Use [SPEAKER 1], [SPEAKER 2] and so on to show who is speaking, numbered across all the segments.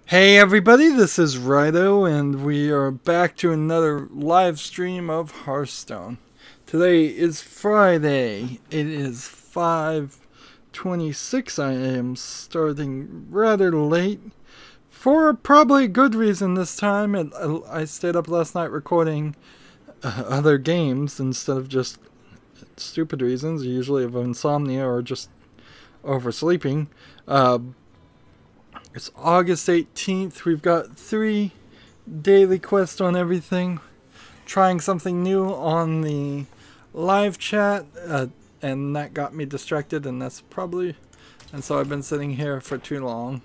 [SPEAKER 1] Hey everybody, this is Rydo, and we are back to another live stream of Hearthstone. Today is Friday. It is 5:26. I am starting rather late for probably a good reason this time. I stayed up last night recording other games instead of just stupid reasons, usually of insomnia or just oversleeping. It's August 18th. We've got 3 daily quests on everything. Trying something new on the live chat, and that got me distracted, and so I've been sitting here for too long.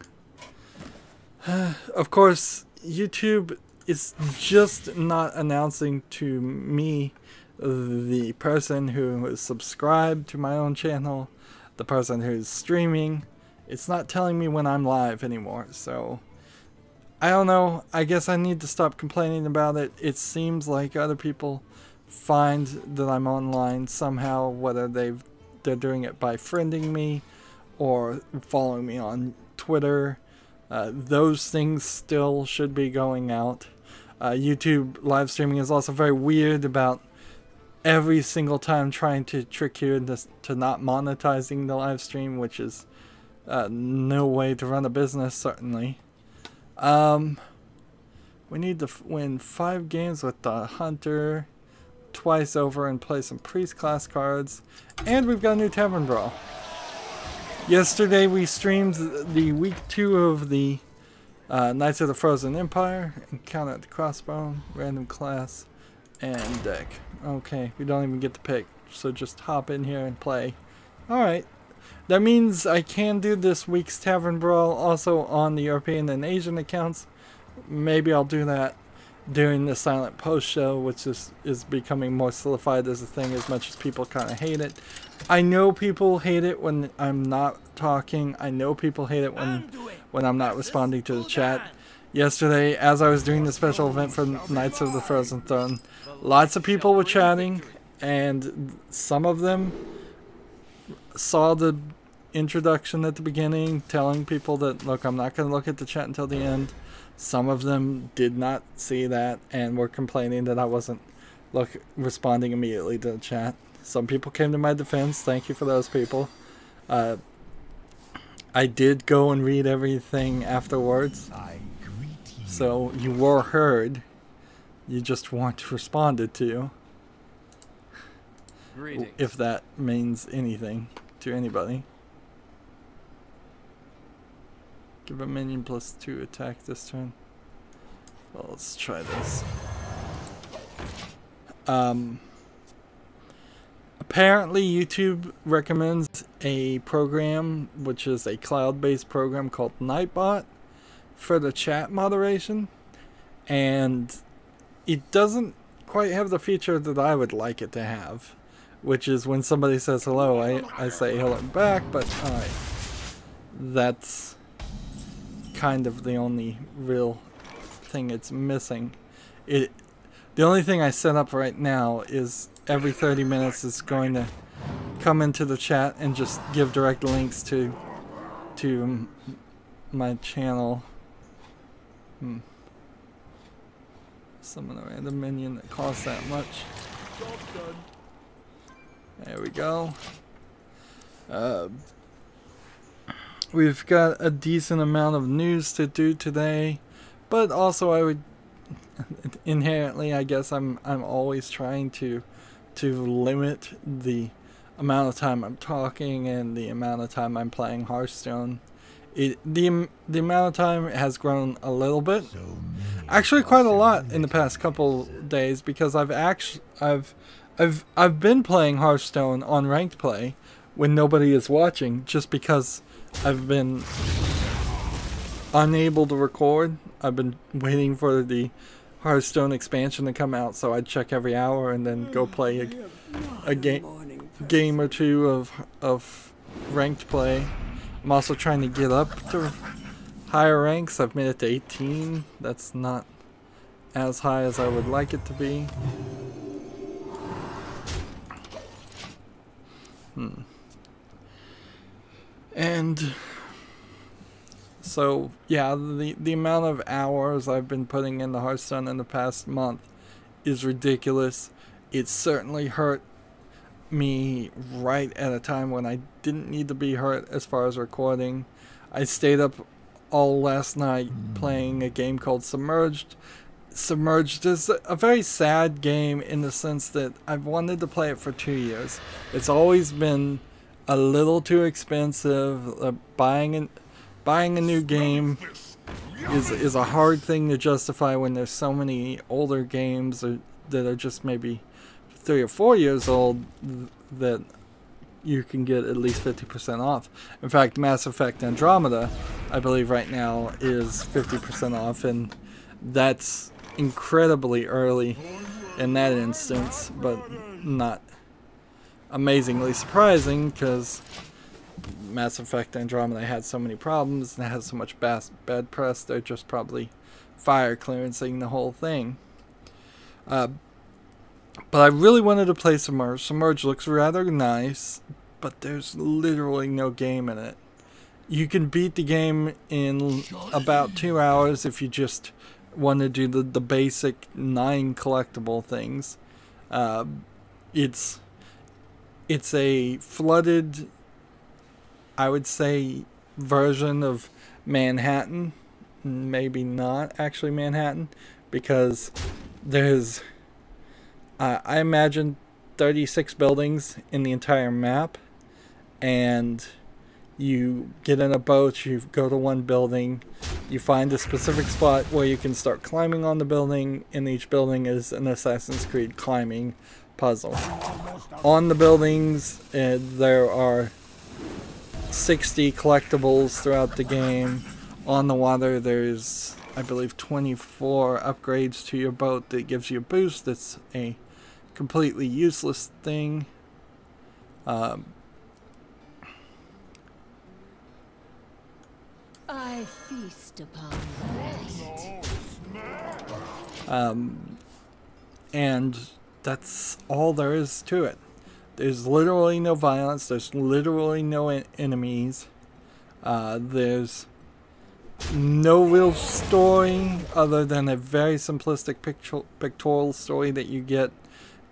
[SPEAKER 1] Of course, YouTube is just not announcing to me, the person who is subscribed to my own channel, the person who's streaming. It's not telling me when I'm live anymore, so I don't know. I guess I need to stop complaining about it. It seems like other people find that I'm online somehow, whether they're doing it by friending me or following me on Twitter. Those things still should be going out. YouTube live streaming is also very weird about every single time trying to trick you into not monetizing the live stream, which is no way to run a business, certainly. We need to win 5 games with the Hunter twice over and play some Priest class cards. And we've got a new Tavern Brawl. Yesterday we streamed the week 2 of the Knights of the Frozen Empire. Encounter at the Crossbow, random class, and deck. Okay, we don't even get to pick, so just hop in here and play. Alright. That means I can do this week's Tavern Brawl also on the European and Asian accounts. Maybe I'll do that during the Silent Post show, which is becoming more solidified as a thing, as much as people kind of hate it. I know people hate it when I'm not talking. I know people hate it when I'm not responding to the chat. Yesterday, as I was doing the special event for Knights of the Frozen Throne, lots of people were chatting, and some of them saw the introduction at the beginning telling people that, look, I'm not going to look at the chat until the end. Some of them did not see that and were complaining that I wasn't responding immediately to the chat. Some people came to my defense. Thank you for those people. I did go and read everything afterwards, so you were heard. You just weren't responded to. Greetings. If that means anything to anybody. Give a minion +2 attack this turn. Well, let's try this. Apparently YouTube recommends a program, which is a cloud-based program called Nightbot, for the chat moderation, and it doesn't quite have the feature that I would like it to have, which is when somebody says hello, I say hello back, but alright. That's kind of the only real thing it's missing. The only thing I set up right now is every 30 minutes it's going to come into the chat and just give direct links to my channel. Summon a random minion that costs that much. There we go. We've got a decent amount of news to do today, but also I would inherently, I guess I'm always trying to limit the amount of time I'm talking and the amount of time I'm playing Hearthstone. The amount of time has grown a little bit, actually quite a lot in the past couple days, because I've been playing Hearthstone on ranked play when nobody is watching, just because I've been unable to record. I've been waiting for the Hearthstone expansion to come out, so I'd check every hour and then go play a game or two of ranked play. I'm also trying to get up to higher ranks. I've made it to 18. That's not as high as I would like it to be. And So yeah, the amount of hours I've been putting into Hearthstone in the past month is ridiculous. It certainly hurt me right at a time when I didn't need to be hurt as far as recording. I stayed up all last night playing a game called Submerged. Submerged is a very sad game in the sense that I've wanted to play it for 2 years. It's always been a little too expensive. Buying a new game is a hard thing to justify when there's so many older games that are just maybe 3 or 4 years old that you can get at least 50% off. In fact, Mass Effect Andromeda, I believe right now, is 50% off, and that's incredibly early in that instance, but not amazingly surprising because Mass Effect Andromeda had so many problems and has so much bad press. They're just probably fire clearancing the whole thing. But I really wanted to play Submerge. Submerge looks rather nice, but there's literally no game in it. You can beat the game in about 2 hours if you just want to do the basic 9 collectible things. It's a flooded, I would say, version of Manhattan. Maybe not actually Manhattan, because there's I imagine 36 buildings in the entire map, and you get in a boat, you go to one building, you find a specific spot where you can start climbing on the building, and each building is an Assassin's Creed climbing puzzle. On the buildings, there are 60 collectibles throughout the game. On the water, there's, I believe, 24 upgrades to your boat that gives you a boost. That's a completely useless thing.
[SPEAKER 2] I feast upon
[SPEAKER 1] and that's all there is to it. There's literally no violence. There's literally no enemies. There's no real story other than a very simplistic pictorial story that you get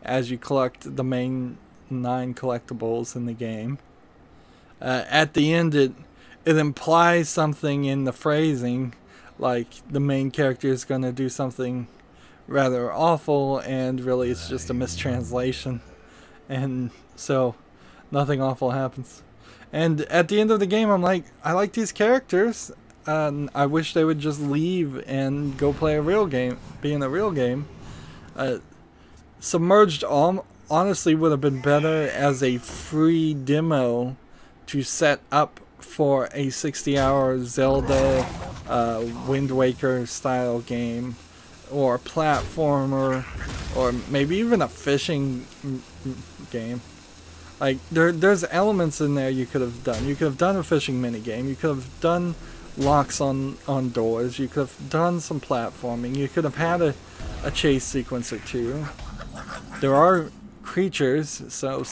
[SPEAKER 1] as you collect the main 9 collectibles in the game. At the end, it implies something in the phrasing, like the main character is going to do something rather awful, and really it's just a mistranslation, and so nothing awful happens. And at the end of the game, I'm like, I like these characters, and I wish they would just leave and go play a real game, be in a real game. Submerged honestly would have been better as a free demo to set up for a 60-hour Zelda Wind Waker style game, or a platformer, or maybe even a fishing game. Like, there's elements in there you could have done. You could have done a fishing mini game. You could have done locks on doors. You could have done some platforming. You could have had a chase sequence or two. There are creatures, so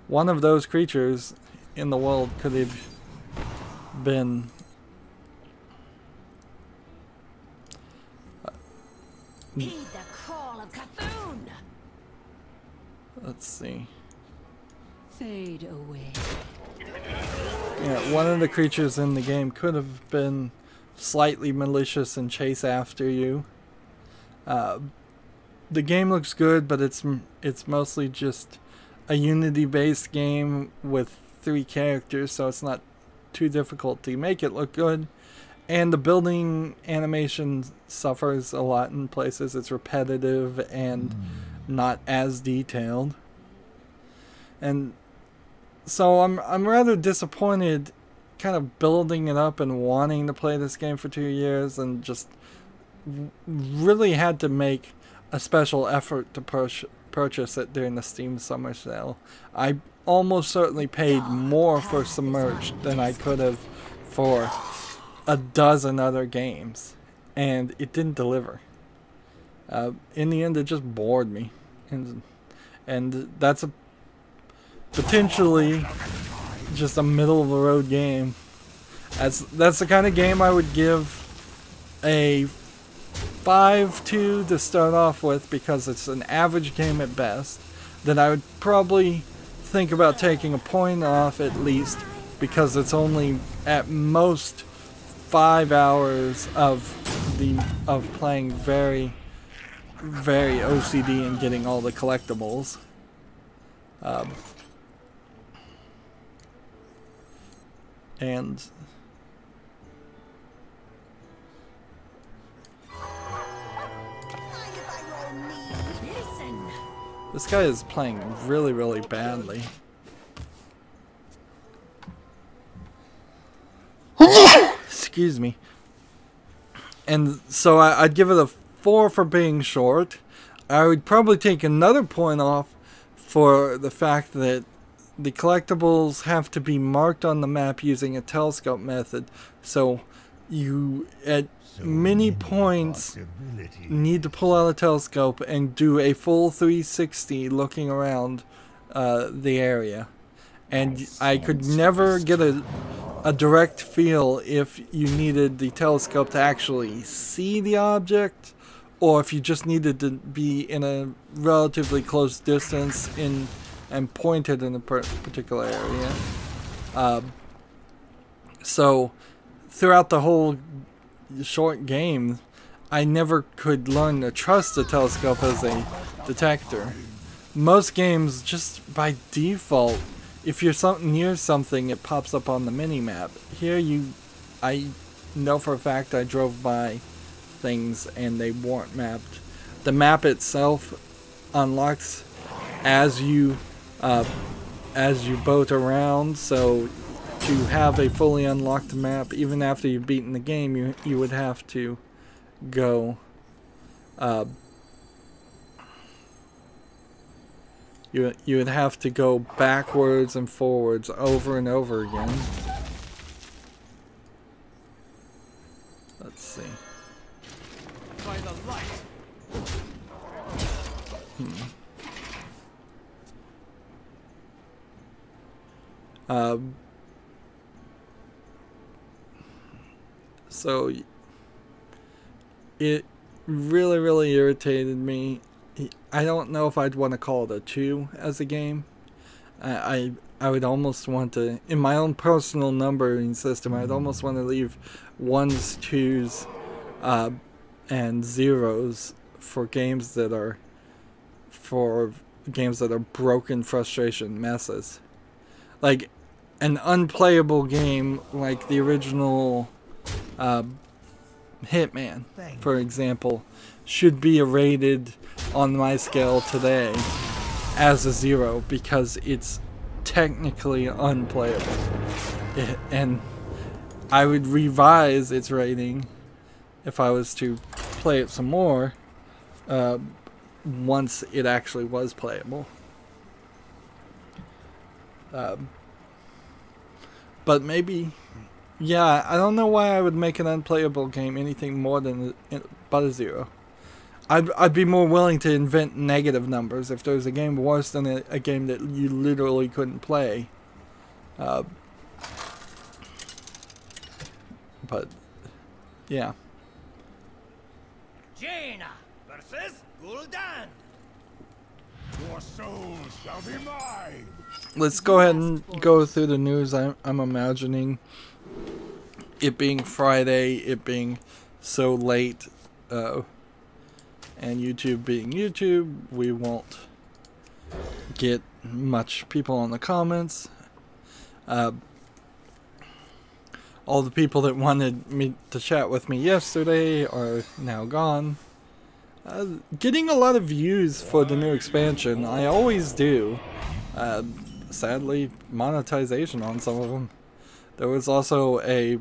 [SPEAKER 1] one of those creatures in the world could have been
[SPEAKER 2] Heed the call of Cthulhu.
[SPEAKER 1] Let's see.
[SPEAKER 2] Fade away.
[SPEAKER 1] Yeah, one of the creatures in the game could have been slightly malicious and chase after you. The game looks good, but it's mostly just a Unity-based game with 3 characters, so it's not too difficult to make it look good. And the building animation suffers a lot in places. It's repetitive and not as detailed. And so I'm rather disappointed kind of building it up and wanting to play this game for 2 years, and just really had to make a special effort to purchase it during the Steam summer sale. I almost certainly paid more for Submerged than I could have for a dozen other games, and it didn't deliver. In the end, it just bored me, and that's a potentially just a middle of the road game. That's the kind of game I would give a 5-2 to start off with, because it's an average game at best. Then I would probably think about taking a point off at least, because it's only at most 5 hours of playing very OCD and getting all the collectibles. And this guy is playing really badly. Excuse me. And so I'd give it a 4 for being short. I would probably take another point off for the fact that the collectibles have to be marked on the map using a telescope method. So you, at many points, need to pull out a telescope and do a full 360 looking around the area. And I could never get a direct feel if you needed the telescope to actually see the object, or if you just needed to be in a relatively close distance and pointed in a particular area. So throughout the whole short game, I never could learn to trust the telescope as a detector. Most games, just by default, if you're near something, it pops up on the mini-map. Here, I know for a fact I drove by things and they weren't mapped. The map itself unlocks as you boat around, so to have a fully unlocked map, even after you've beaten the game, you would have to go you would have to go backwards and forwards over and over again. Let's see. By the light. So it really irritated me. I don't know if I'd want to call it a 2 as a game. I would almost want to, in my own personal numbering system, I'd almost want to leave 1s, 2s, and 0s for games that are broken frustration messes. Like an unplayable game like the original Hitman, for example, should be rated on my scale today as a 0 because it's technically unplayable. And I would revise its rating if I was to play it some more once it actually was playable. But maybe, yeah, I don't know why I would make an unplayable game anything more than but a 0. I'd be more willing to invent negative numbers if there was a game worse than a game that you literally couldn't play. But yeah.
[SPEAKER 3] Jaina versus Gul'dan. Your soul shall be mine.
[SPEAKER 1] Let's go ahead and go through the news. I'm imagining it being Friday, it being so late, and YouTube being YouTube, we won't get much people in the comments. All the people that wanted me to chat with me yesterday are now gone. Getting a lot of views for the new expansion, I always do. Sadly, monetization on some of them. There was also a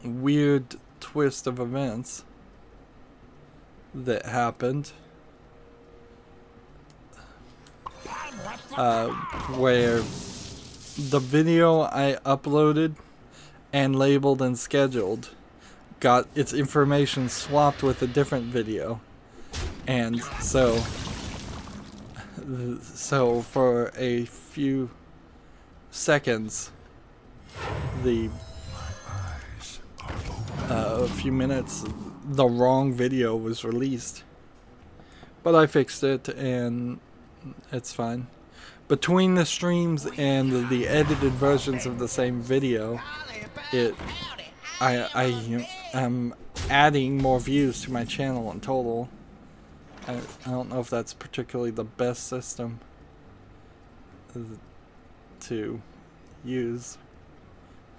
[SPEAKER 1] weird twist of events that happened where the video I uploaded and labeled and scheduled got its information swapped with a different video, and so for a few seconds the few minutes, the wrong video was released. But I fixed it and it's fine. Between the streams and the edited versions of the same video, I am adding more views to my channel in total. I don't know if that's particularly the best system to use.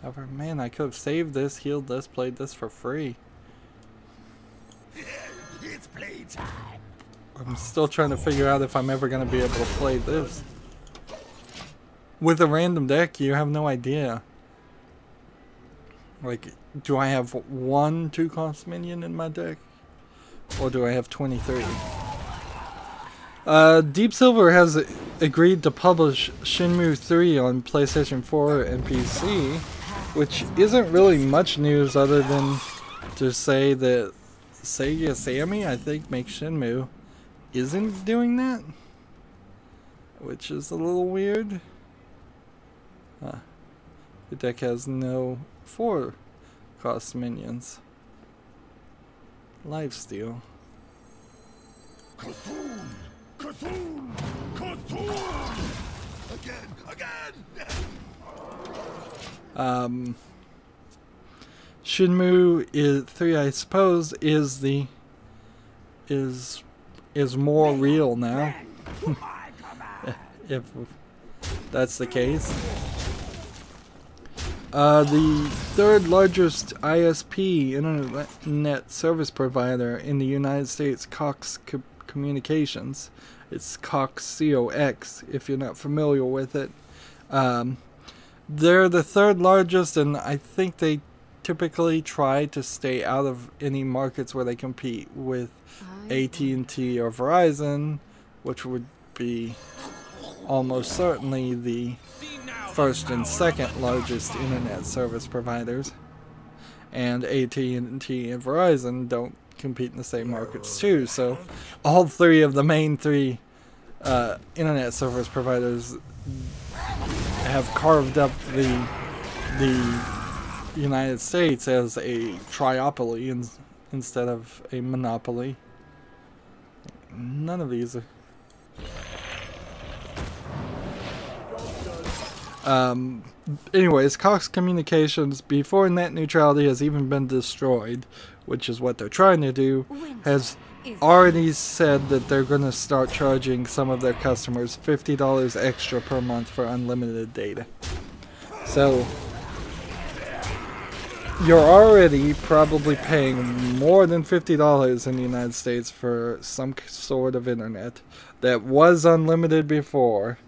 [SPEAKER 1] However, man, I could have saved this, healed this, played this for free.
[SPEAKER 3] It's playtime.
[SPEAKER 1] I'm still trying to figure out if I'm ever going to be able to play this. With a random deck, you have no idea. Like, do I have one 2-cost minion in my deck? Or do I have 23? Deep Silver has agreed to publish Shenmue 3 on PlayStation 4 and PC, which isn't really much news other than to say that Sega Sammy, I think, makes Shenmue, isn't doing that, which is a little weird. The deck has no 4-cost minions. Lifesteal.
[SPEAKER 3] Cthulhu! Cthulhu! Cthulhu! Again!
[SPEAKER 1] Shenmue 3, I suppose, is more real now. If that's the case. The third largest ISP, internet service provider in the United States, Cox Communications. It's Cox, C-O-X, if you're not familiar with it. They're the third largest, and I think they typically try to stay out of any markets where they compete with AT&T or Verizon, which would be almost certainly the first and second largest internet service providers. And AT&T and Verizon don't compete in the same markets too, so all three of the main three internet service providers have carved up the United States as a triopoly instead of a monopoly. None of these are... anyways, Cox Communications, before net neutrality has even been destroyed, which is what they're trying to do, has already said that they're going to start charging some of their customers $50 extra per month for unlimited data. So you're already probably paying more than $50 in the United States for some sort of internet that was unlimited before,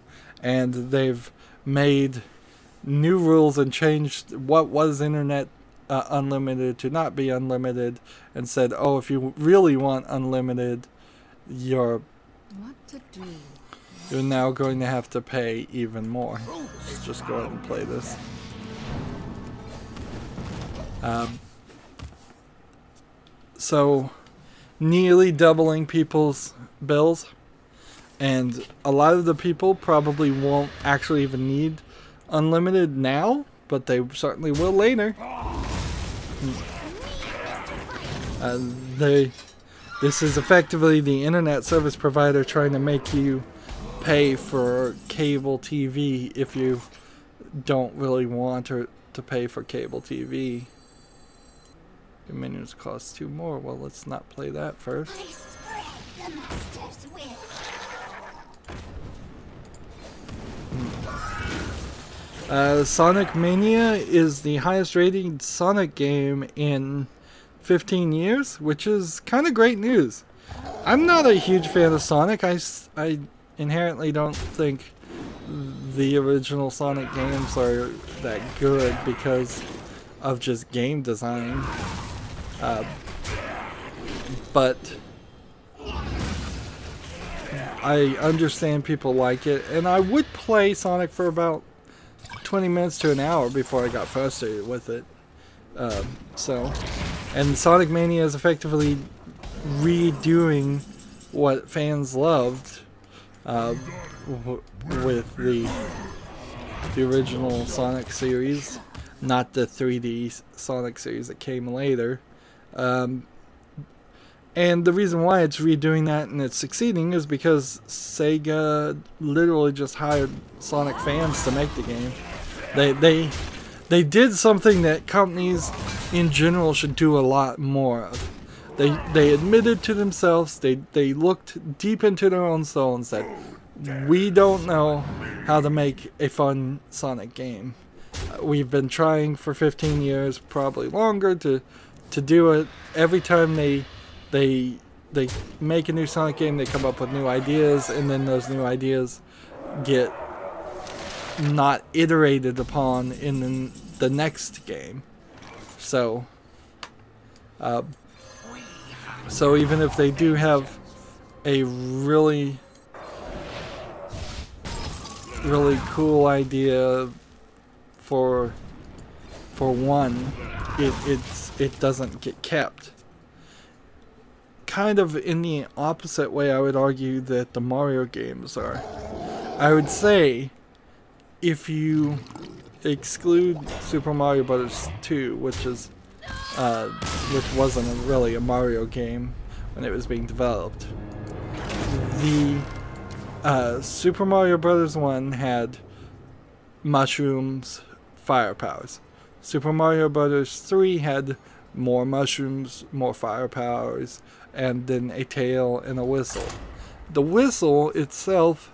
[SPEAKER 1] and they've made new rules and changed what was internet unlimited to not be unlimited, and said, oh, if you really want unlimited, you're now going to have to pay even more. Let's just go ahead and play this. So nearly doubling people's bills, and a lot of the people probably won't actually even need unlimited now, but they certainly will later. This is effectively the internet service provider trying to make you pay for cable TV if you don't really want to pay for cable TV. Your menus cost 2 more. Well, let's not play that first. Sonic Mania is the highest rated Sonic game in 15 years, which is kind of great news. I'm not a huge fan of Sonic. I inherently don't think the original Sonic games are that good because of just game design. But I understand people like it, and I would play Sonic for about 20 minutes to an hour before I got frustrated with it. And Sonic Mania is effectively redoing what fans loved with the original Sonic series, not the 3D Sonic series that came later. And the reason why it's redoing that and it's succeeding is because Sega literally just hired Sonic fans to make the game. They did something that companies in general should do a lot more of. They admitted to themselves, they looked deep into their own soul and said, we don't know how to make a fun Sonic game. We've been trying for 15 years, probably longer, to do it. Every time they make a new Sonic game, they come up with new ideas, and then those new ideas get not iterated upon in the next game. So even if they do have a really cool idea for one, it doesn't get kept. Kind of in the opposite way, I would argue that the Mario games are. I would say, if you exclude Super Mario Bros. 2, which wasn't really a Mario game when it was being developed, the Super Mario Bros. 1 had mushrooms, fire powers. Super Mario Bros. 3 had more mushrooms, more fire powers, and then a tail and a whistle. The whistle itself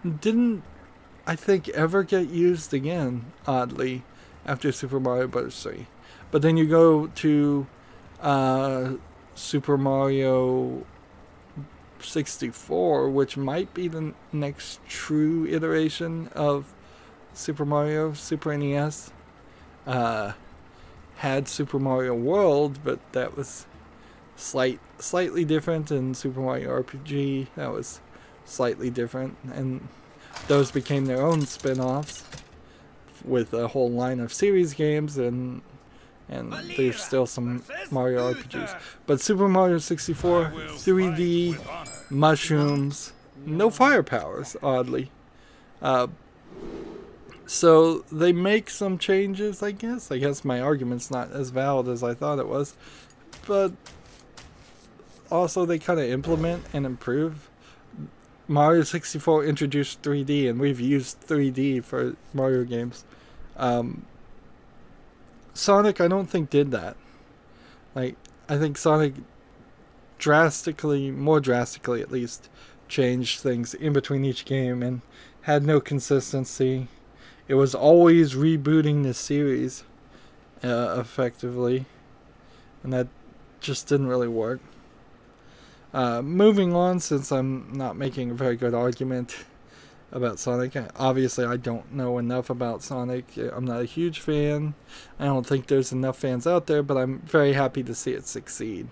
[SPEAKER 1] didn't, I think, ever get used again, oddly, after Super Mario Bros. 3. But then you go to Super Mario 64, which might be the next true iteration of Super Mario. Super NES had Super Mario World, but that was slightly different, and Super Mario RPG, that was slightly different, and those became their own spin-offs with a whole line of series games, and there's still some Mario RPGs. But Super Mario 64, 3D, mushrooms, no fire powers, oddly. So they make some changes, I guess. I guess my argument's not as valid as I thought it was. But also they kind of implement and improve. Mario 64 introduced 3D, and we've used 3D for Mario games. Sonic, I don't think, did that. Like, I think Sonic more drastically at least, changed things in between each game and had no consistency. It was always rebooting the series effectively, and that just didn't really work. Moving on, since I'm not making a very good argument about Sonic. Obviously, I don't know enough about Sonic. I'm not a huge fan. I don't think there's enough fans out there, but I'm very happy to see it succeed.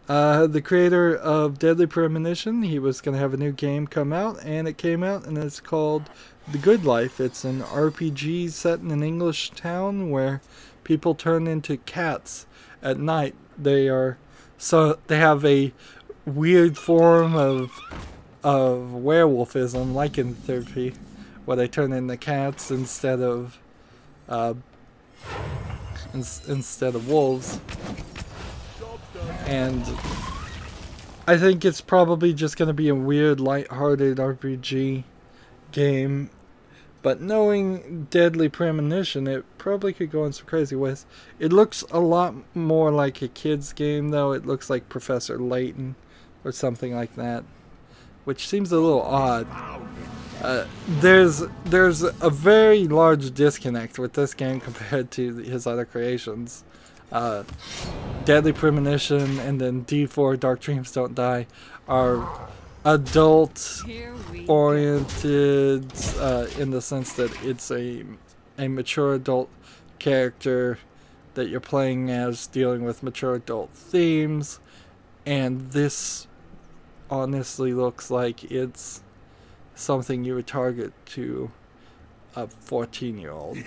[SPEAKER 1] The creator of Deadly Premonition, he was going to have a new game come out, and it came out, and it's called The Good Life. It's an RPG set in an English town where people turn into cats at night. They have a weird form of werewolfism, lycanthropy, where they turn into cats instead of wolves. And I think it's probably just going to be a weird, light-hearted RPG game. But knowing Deadly Premonition, it probably could go in some crazy ways. It looks a lot more like a kid's game, though. It looks like Professor Layton or something like that, which seems a little odd. There's a very large disconnect with this game compared to his other creations. Deadly Premonition and then D4 Dark Dreams Don't Die are adult-oriented in the sense that it's a mature adult character that you're playing as, dealing with mature adult themes, and this honestly looks like it's something you would target to a 14-year-old.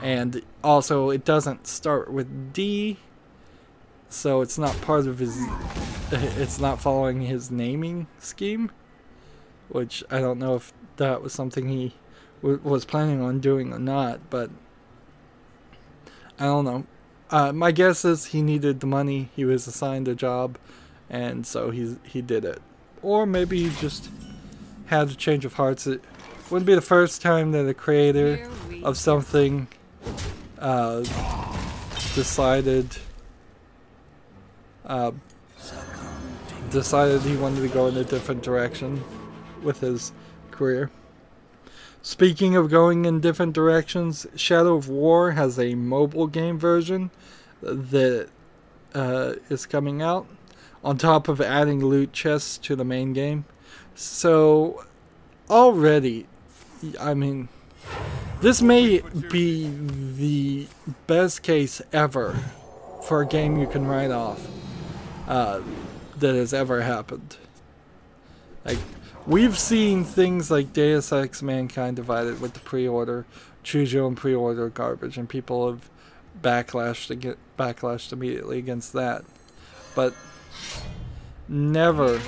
[SPEAKER 1] And also, it doesn't start with D, so it's not part of his, it's not following his naming scheme, which I don't know if that was something he was planning on doing or not, but I don't know. My guess is he needed the money. He was assigned a job, and so he did it. Or maybe he just had a change of hearts. It wouldn't be the first time that a creator of something decided he wanted to go in a different direction with his career. Speaking of going in different directions, Shadow of War has a mobile game version that is coming out, on top of adding loot chests to the main game. So already, I mean, this may be the best case ever for a game you can write off that has ever happened. Like, we've seen things like Deus Ex Mankind Divided with the pre-order, choose your own pre-order garbage, and people have backlashed immediately against that. But never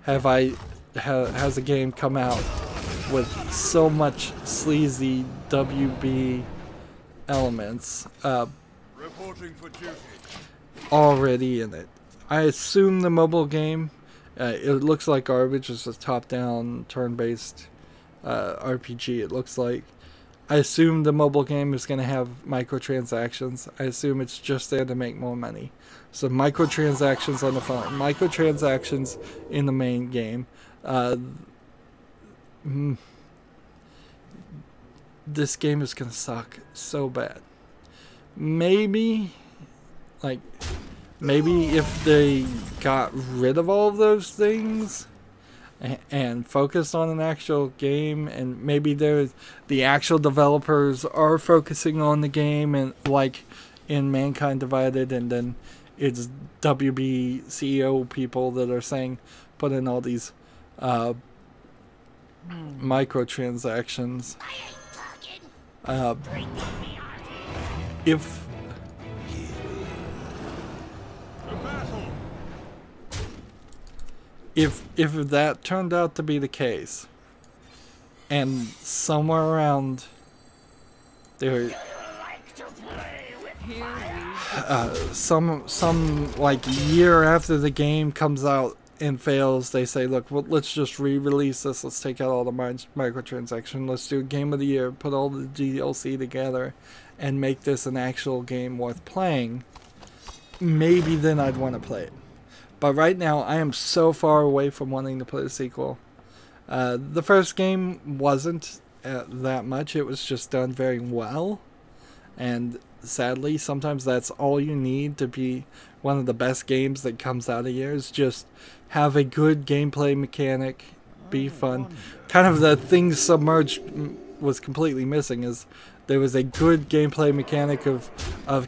[SPEAKER 1] has a game come out with so much sleazy WB elements already in it. I assume the mobile game, it looks like garbage. It's a top-down, turn-based RPG, it looks like. I assume the mobile game is going to have microtransactions. I assume it's just there to make more money. So microtransactions on the phone, microtransactions in the main game. This game is going to suck so bad. Maybe if they got rid of all of those things and focused on an actual game, and maybe the actual developers are focusing on the game, and like in Mankind Divided, and then it's WB CEO people that are saying put in all these microtransactions. If that turned out to be the case, and somewhere around there, some like year after the game comes out and fails, they say, look, well, let's just re-release this. Let's take out all the microtransactions. Let's do Game of the Year. Put all the DLC together, and make this an actual game worth playing. Maybe then I'd want to play it. But right now, I am so far away from wanting to play the sequel. The first game wasn't that much. It was just done very well. And sadly, sometimes that's all you need to be one of the best games that comes out of here, is just have a good gameplay mechanic, be fun. Kind of the thing Submerged was completely missing, is there was a good gameplay mechanic of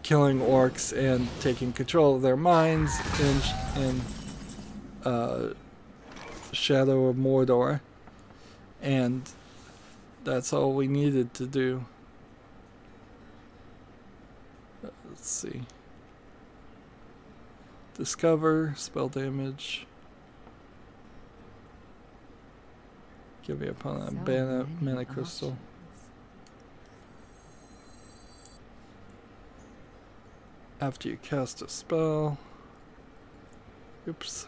[SPEAKER 1] killing orcs and taking control of their minds in Shadow of Mordor, and that's all we needed to do. Let's see. Discover, spell damage. Give your opponent a mana crystal. After you cast a spell. Oops.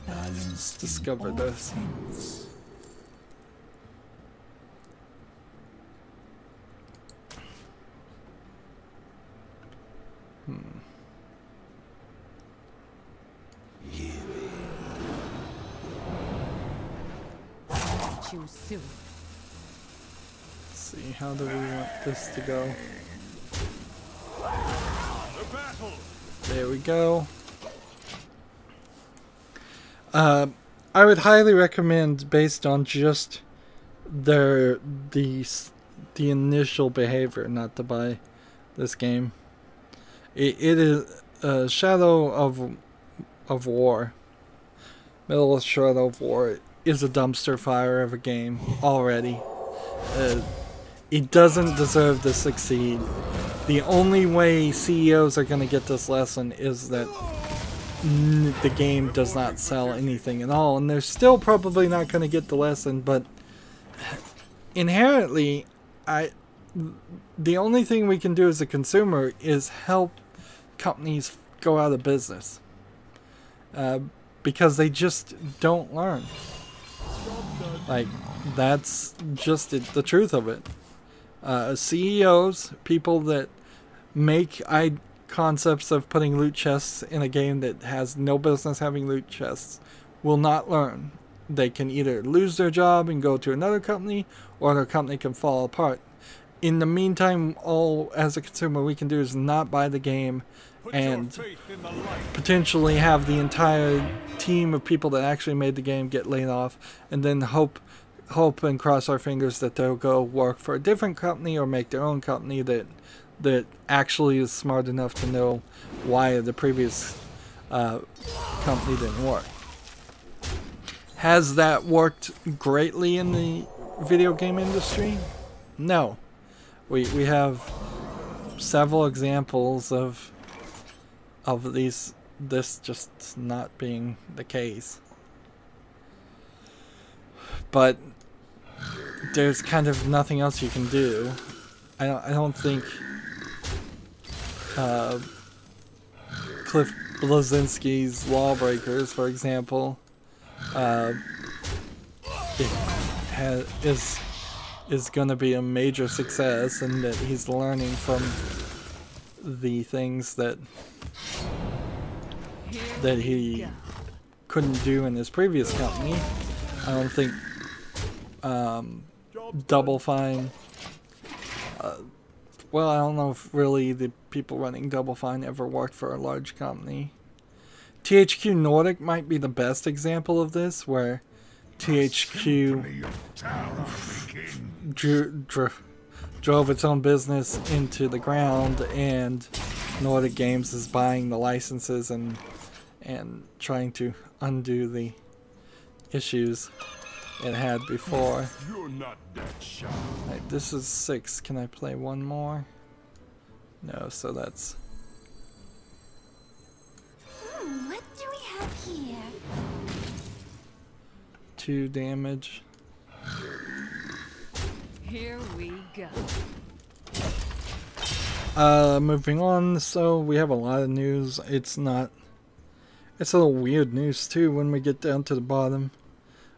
[SPEAKER 1] Let's discover this.
[SPEAKER 2] Choose soon.
[SPEAKER 1] Let's see, how do we want this to go? There we go. I would highly recommend, based on just the initial behavior, not to buy this game. It is Shadow of War. Middle of Shadow of War is a dumpster fire of a game already. It doesn't deserve to succeed. The only way CEOs are going to get this lesson is that the game does not sell anything at all, and they're still probably not going to get the lesson, but inherently, the only thing we can do as a consumer is help companies go out of business. Because they just don't learn. Like, that's just the truth of it. CEOs, people that make concepts of putting loot chests in a game that has no business having loot chests, will not learn. They can either lose their job and go to another company, or their company can fall apart. In the meantime, all as a consumer we can do is not buy the game and potentially have the entire team of people that actually made the game get laid off, and then hope and cross our fingers that they'll go work for a different company or make their own company that actually is smart enough to know why the previous company didn't work. Has that worked greatly in the video game industry? No. We have several examples of this just not being the case. But there's kind of nothing else you can do. I don't think Cliff Bleszinski's Lawbreakers, for example, is going to be a major success, and that he's learning from the things that he couldn't do in his previous company. I don't think Double Fine, well, I don't know if really the people running Double Fine ever worked for a large company. THQ Nordic might be the best example of this, where THQ drove its own business into the ground, and Nordic Games is buying the licenses and trying to undo the issues it had before. Right, this is 6. Can I play one more? No, so that's...
[SPEAKER 2] What do we have here?
[SPEAKER 1] 2 damage.
[SPEAKER 2] Here we go.
[SPEAKER 1] Moving on, so we have a lot of news. It's a little weird news too when we get down to the bottom.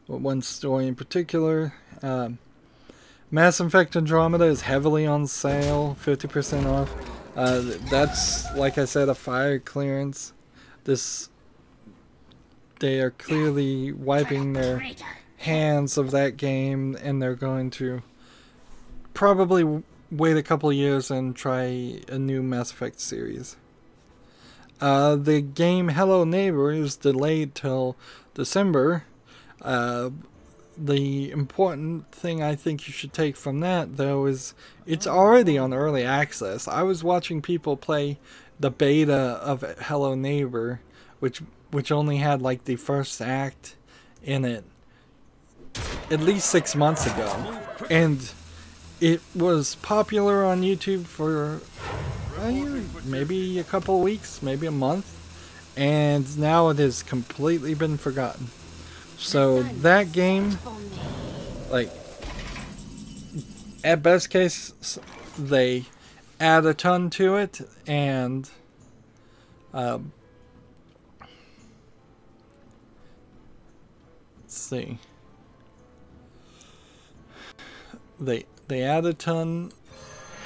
[SPEAKER 1] But one story in particular, Mass Effect Andromeda is heavily on sale, 50% off. That's, like I said, a fire clearance. They are clearly wiping their hands of that game, and they're going to probably wait a couple years and try a new Mass Effect series. The game Hello Neighbor is delayed till December. The important thing I think you should take from that, though, is it's already on early access. I was watching people play the beta of Hello Neighbor, which only had like the first act in it, at least 6 months ago, and it was popular on YouTube for maybe a couple weeks, maybe a month, and now it has completely been forgotten. So that game, like, at best case, they add a ton to it, and let's see, they add a ton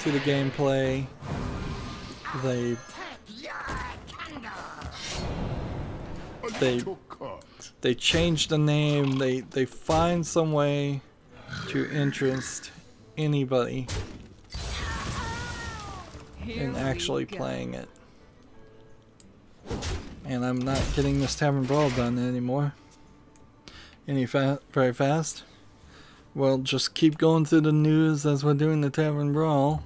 [SPEAKER 1] to the gameplay. They change the name. They find some way to interest anybody in actually playing it. And I'm not getting this Tavern Brawl done anymore very fast. Well, just keep going through the news as we're doing the Tavern Brawl,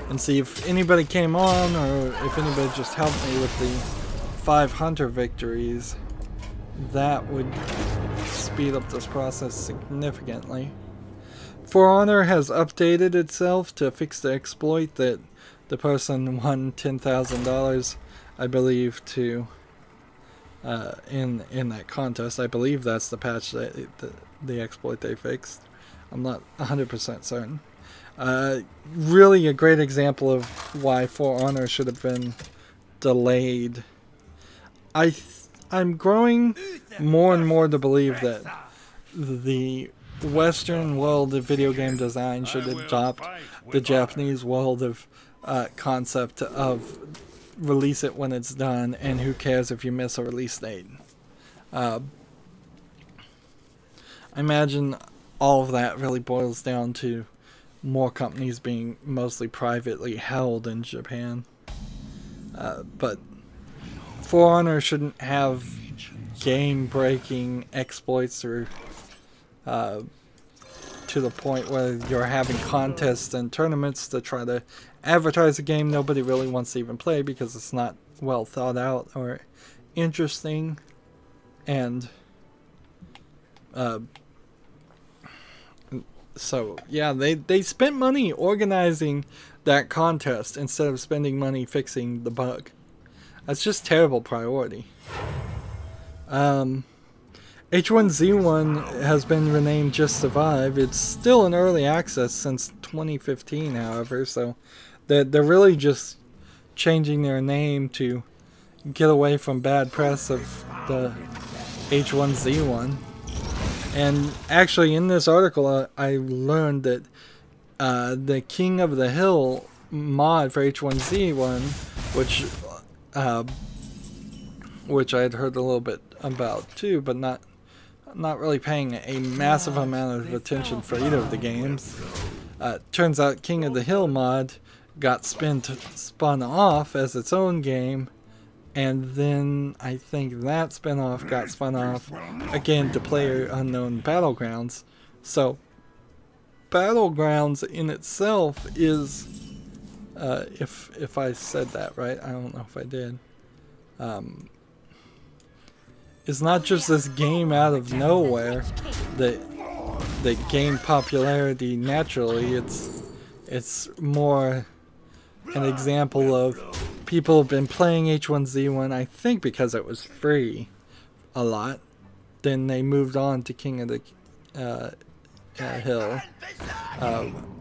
[SPEAKER 1] and see if anybody came on, or if anybody just helped me with the 5 hunter victories. That would speed up this process significantly. For Honor has updated itself to fix the exploit that the person won $10,000, I believe, to in that contest. I believe that's the patch that the exploit they fixed. I'm not 100% certain. Really a great example of why For Honor should have been delayed. I'm growing more and more to believe that the Western world of video game design should adopt the Japanese world of concept of release it when it's done, and who cares if you miss a release date. I imagine all of that really boils down to more companies being mostly privately held in Japan. But For Honor shouldn't have game-breaking exploits or to the point where you're having contests and tournaments to try to advertise a game nobody really wants to even play because it's not well thought out or interesting. And so yeah, they spent money organizing that contest instead of spending money fixing the bug. That's just terrible priority. H1Z1 has been renamed Just Survive. It's still in early access since 2015, however, so they're really just changing their name to get away from bad press of the H1Z1. And actually, in this article, I learned that the King of the Hill mod for H1Z1, which I had heard a little bit about too, but not really paying a massive amount of attention for either of the games. Turns out King of the Hill mod got spun off as its own game, and then I think that spin-off got spun off again to PlayerUnknown Battlegrounds. So Battlegrounds in itself is, if I said that right, I don't know if I did, it's not just this game out of nowhere that gained popularity naturally. It's more an example of people have been playing H1Z1, I think because it was free a lot. Then they moved on to King of the Hill,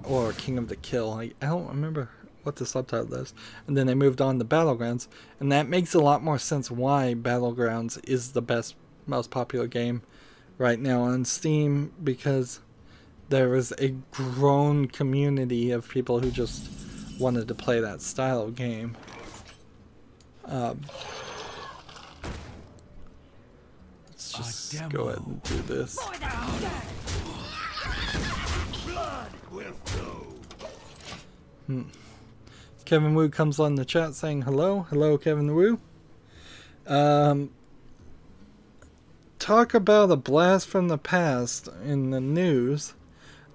[SPEAKER 1] or King of the Kill. I don't remember what the subtitle is. And then they moved on to Battlegrounds, and that makes a lot more sense why Battlegrounds is the most popular game right now on Steam, because there is a grown community of people who just wanted to play that style of game. Let's just go ahead and do this.
[SPEAKER 3] Blood will flow.
[SPEAKER 1] Kevin Wu comes on the chat saying hello. Hello, Kevin Wu. Talk about a blast from the past in the news.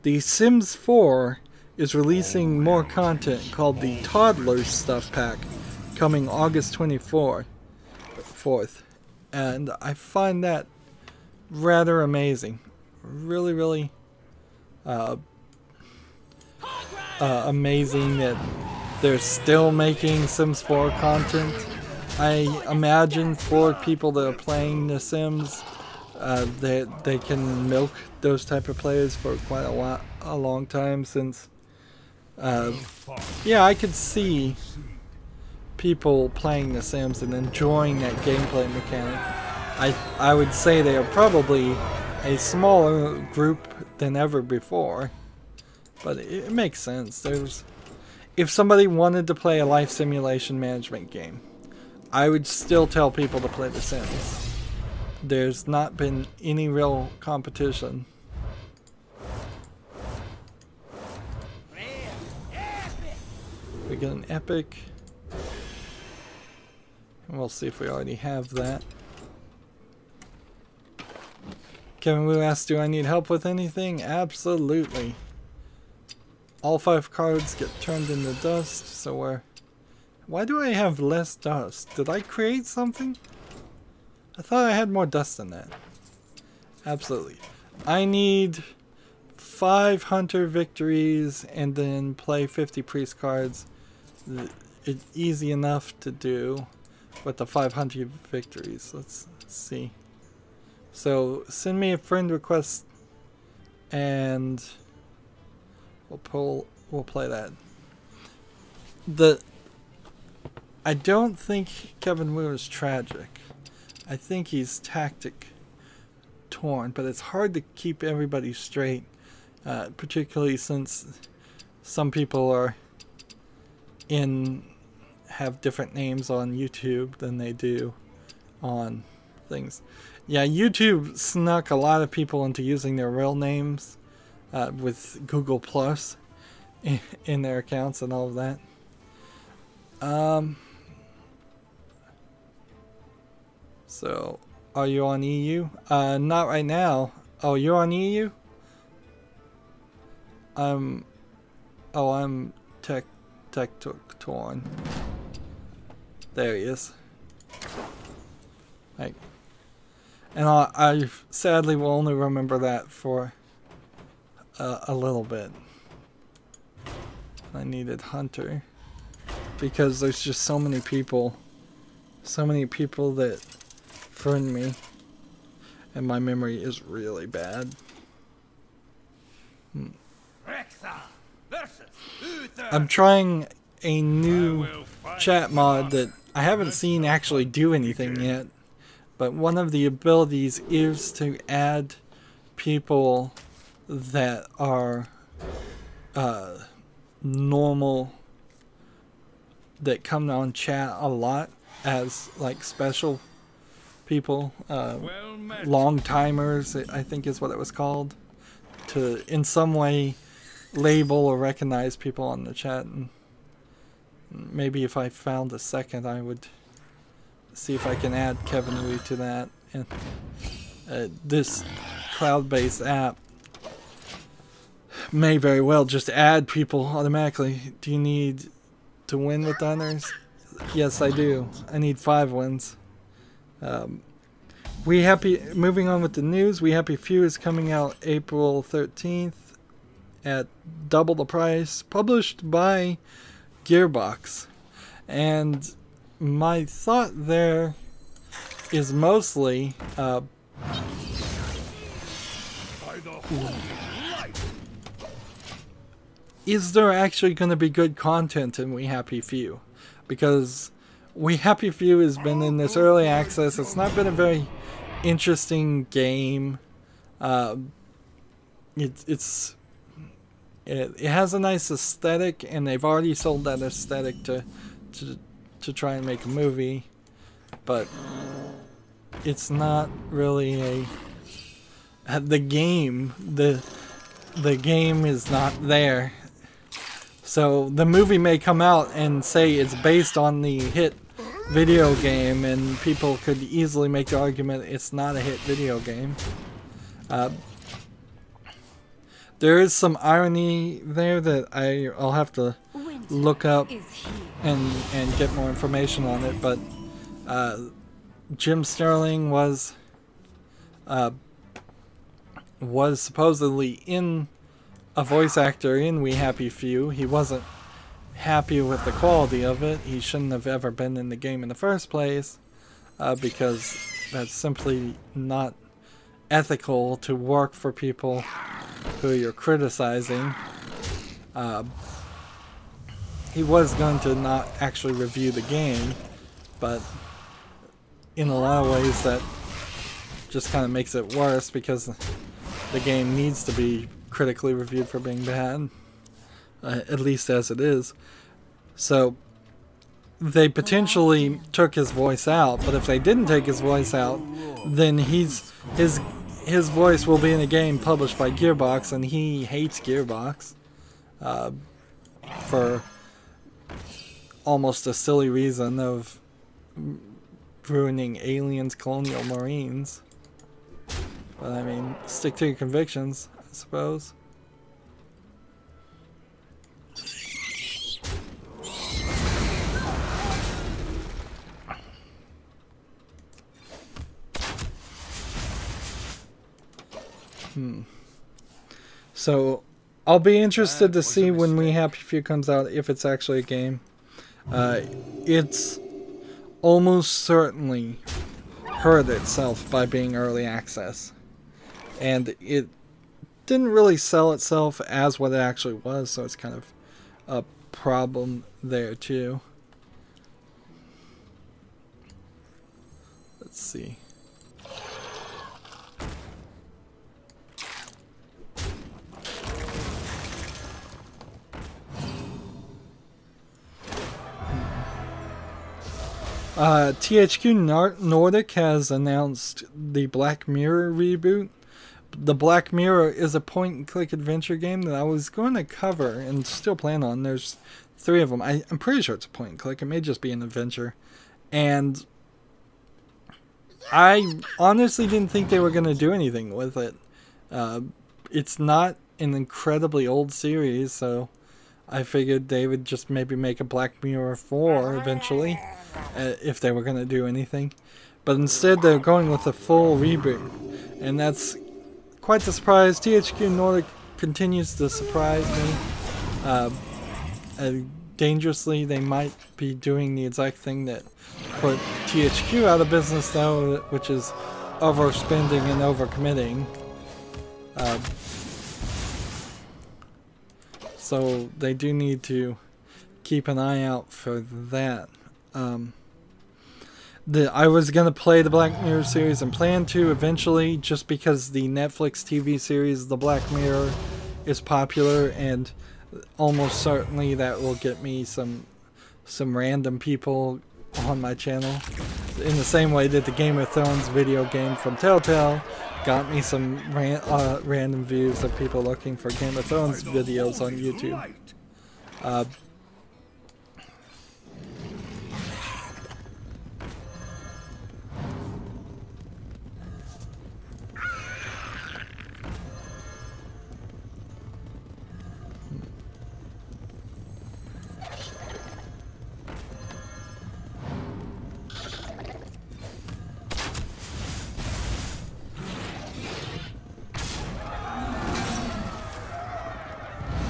[SPEAKER 1] The Sims 4 is releasing more content called the Toddler Stuff Pack, coming August 24th. And I find that rather amazing. Really, really amazing that they're still making Sims 4 content. I imagine for people that are playing The Sims, they can milk those type of players for quite a long time, since yeah, I could see people playing The Sims and enjoying that gameplay mechanic. I would say they are probably a smaller group than ever before, but it makes sense. If somebody wanted to play a life simulation management game, I would still tell people to play The Sims. There's not been any real competition. We get an epic. And we'll see if we already have that. Kevin Wu asks, do I need help with anything? Absolutely. All 5 cards get turned into dust, so why do I have less dust? Did I create something? I thought I had more dust than that. Absolutely. I need 5 Hunter victories and then play 50 Priest cards. It's easy enough to do with the 500 victories. Let's see. So send me a friend request and we'll play that. I don't think Kevin Wu is tragic. I think he's tactic torn, but it's hard to keep everybody straight, particularly since some people have different names on YouTube than they do on things. Yeah, YouTube snuck a lot of people into using their real names with Google Plus in their accounts and all of that. So, are you on EU? Not right now. Oh, you're on EU? I'm tech torn. There he is. Like, and I sadly will only remember that for a little bit. I needed Hunter because there's just so many people that friend me, and my memory is really bad. I'm trying a new chat mod that I haven't seen actually do anything yet, but one of the abilities is to add people that are normal, that come on chat a lot as like special people, long timers, I think is what it was called, to in some way label or recognize people on the chat. And maybe if I found a second, I would see if I can add Kevin Wu to that. And this cloud-based app may very well just add people automatically. Do you need to win with others? Yes, I do. I need 5 wins. Moving on with the news, We Happy Few is coming out April 13th at double the price, published by Gearbox. And my thought there is mostly is there actually going to be good content in We Happy Few? Because We Happy Few has been in this early access. It's not been a very interesting game. It has a nice aesthetic, and they've already sold that aesthetic to try and make a movie, but it's not really the game is not there. So the movie may come out and say it's based on the hit video game, and people could easily make the argument it's not a hit video game. There is some irony there that I'll have to look up and get more information on it, but Jim Sterling was supposedly a voice actor in We Happy Few. He wasn't happy with the quality of it. He shouldn't have ever been in the game in the first place, because that's simply not ethical to work for people who you're criticizing. He was going to not actually review the game, but in a lot of ways that just kind of makes it worse, because the game needs to be critically reviewed for being bad, at least as it is. So they potentially took his voice out, but if they didn't take his voice out, then his voice will be in a game published by Gearbox, and he hates Gearbox for almost a silly reason of ruining Aliens Colonial Marines. But I mean, stick to your convictions, I suppose. So I'll be interested to see when We Happy Few comes out, if it's actually a game. It's almost certainly hurt itself by being early access, and it didn't really sell itself as what it actually was, so it's kind of a problem there too. Let's see. THQ Nordic has announced the Black Mirror reboot. The Black Mirror is a point-and-click adventure game that I was going to cover and still plan on. There's 3 of them. I'm pretty sure it's a point-and-click. It may just be an adventure. And I honestly didn't think they were going to do anything with it. It's not an incredibly old series, so I figured they would just maybe make a Black Mirror 4 eventually, if they were going to do anything. But instead they're going with a full reboot, and that's quite the surprise. THQ Nordic continues to surprise me. Dangerously, they might be doing the exact thing that put THQ out of business though, which is overspending and overcommitting. So they do need to keep an eye out for that. I was going to play the Black Mirror series and plan to eventually, just because the Netflix TV series The Black Mirror is popular, and almost certainly that will get me some random people on my channel. In the same way that the Game of Thrones video game from Telltale got me some random views of people looking for Game of Thrones videos on YouTube.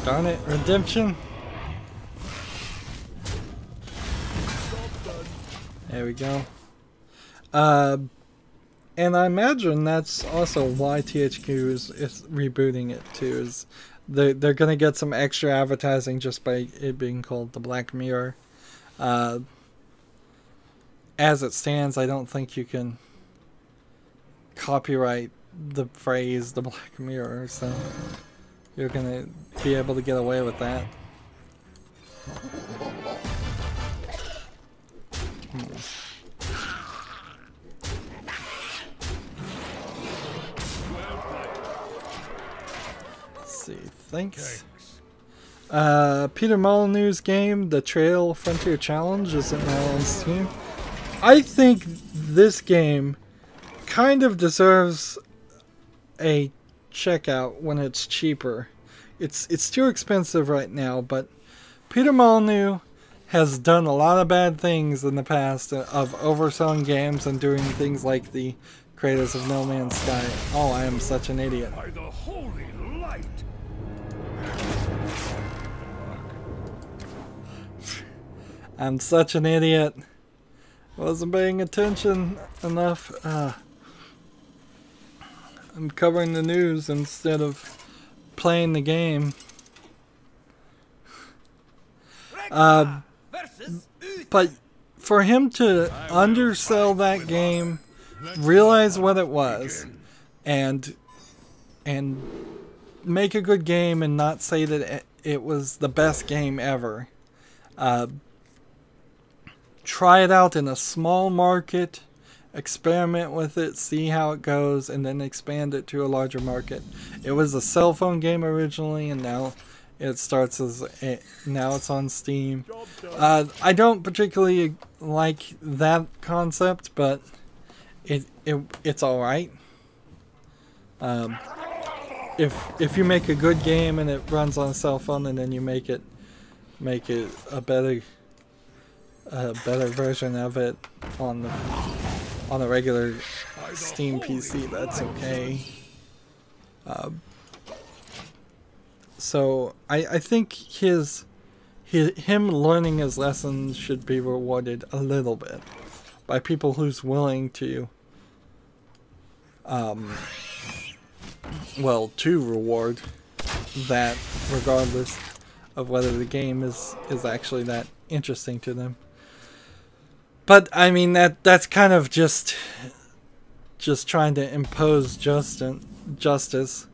[SPEAKER 1] Darn it, redemption. There we go. And I imagine that's also why THQ is rebooting it too. Is they're gonna get some extra advertising just by it being called the Black Mirror. As it stands, I don't think you can copyright the phrase the Black Mirror, so you're gonna be able to get away with that. Let's see, thanks. Peter Molyneux's game, The Trail Frontier Challenge, is now on Steam. I think this game kind of deserves a checkout when it's cheaper. It's too expensive right now, but Peter Molyneux has done a lot of bad things in the past of overselling games and doing things like the creators of No Man's Sky. Oh, I am such an idiot.
[SPEAKER 3] By the holy light.
[SPEAKER 1] I'm such an idiot. Wasn't paying attention enough. I'm covering the news instead of playing the game. But for him to undersell that game, realize what it was, and make a good game and not say that it was the best game ever. Try it out in a small market, experiment with it, see how it goes, and then expand it to a larger market. It was a cell phone game originally, and now it starts as now it's on Steam. I don't particularly like that concept, but it's all right. If you make a good game and it runs on a cell phone, and then you make it a better version of it on a regular Steam PC, that's okay. So I think him learning his lessons should be rewarded a little bit by people who's willing to well, to reward that, regardless of whether the game is actually that interesting to them. But I mean, that's kind of just trying to impose justice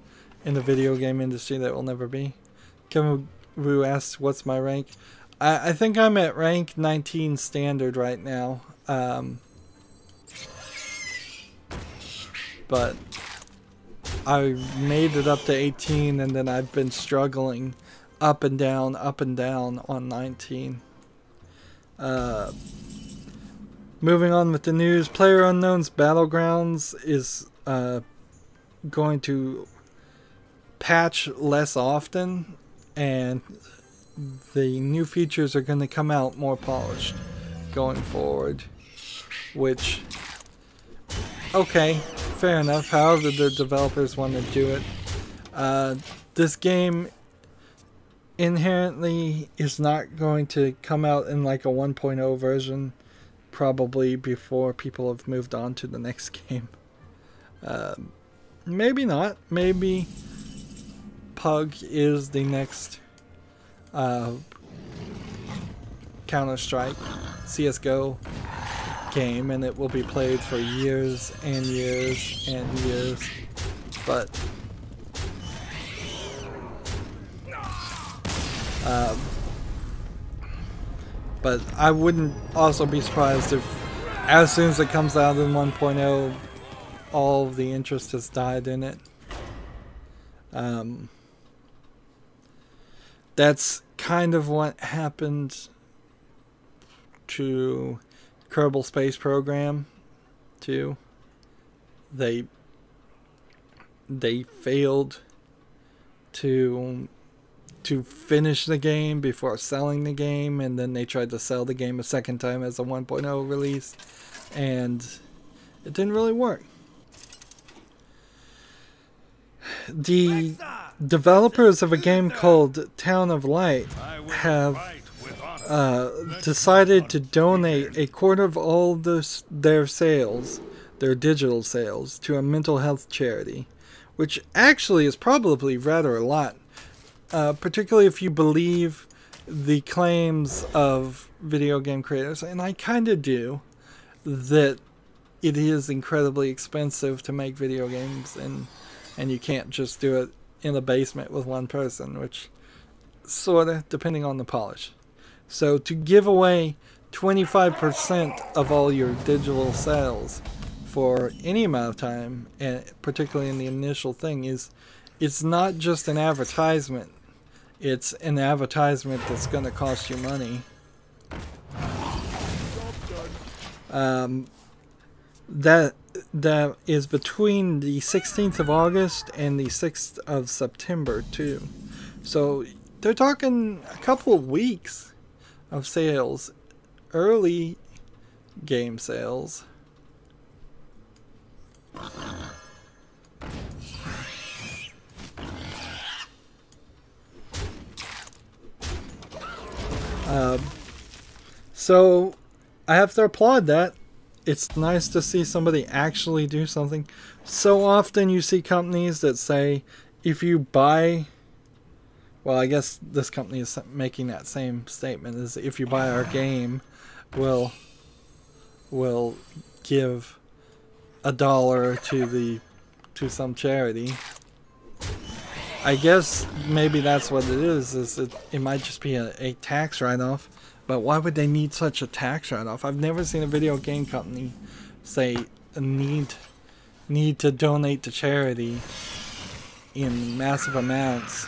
[SPEAKER 1] in the video game industry that will never be. Kevin Wu asks, what's my rank? I think I'm at rank 19 standard right now. But I made it up to 18, and then I've been struggling up and down on 19. Moving on with the news, PlayerUnknown's Battlegrounds is going to patch less often, and the new features are going to come out more polished going forward, which, okay, fair enough. However the developers want to do it. This game inherently is not going to come out in like a 1.0 version, probably before people have moved on to the next game. Maybe not. Maybe Pug is the next Counter-Strike, CSGO game, and it will be played for years and years and years. But I wouldn't also be surprised if, as soon as it comes out in 1.0, all of the interest has died in it. That's kind of what happened to Kerbal Space Program too. They failed to finish the game before selling the game, and then they tried to sell the game a second time as a 1.0 release, and it didn't really work. The developers of a game called Town of Light have decided to donate a quarter of all their sales, their digital sales, to a mental health charity, which actually is probably rather a lot. Particularly if you believe the claims of video game creators, and I kind of do, that it is incredibly expensive to make video games, and you can't just do it in a basement with one person, which sorta, depending on the polish. So to give away 25% of all your digital sales for any amount of time, and particularly in the initial thing, it's not just an advertisement. It's an advertisement that's going to cost you money. That is between the 16th of August and the 6th of September too. So they're talking a couple of weeks of sales, early game sales. So I have to applaud that. It's nice to see somebody actually do something. So often you see companies that say, if you buy, well, I guess this company is making that same statement, is if you buy our game, we'll give $1 to some charity. I guess maybe that's what it is it might just be a tax write-off. But why would they need such a tax write-off? I've never seen a video game company say need to donate to charity in massive amounts.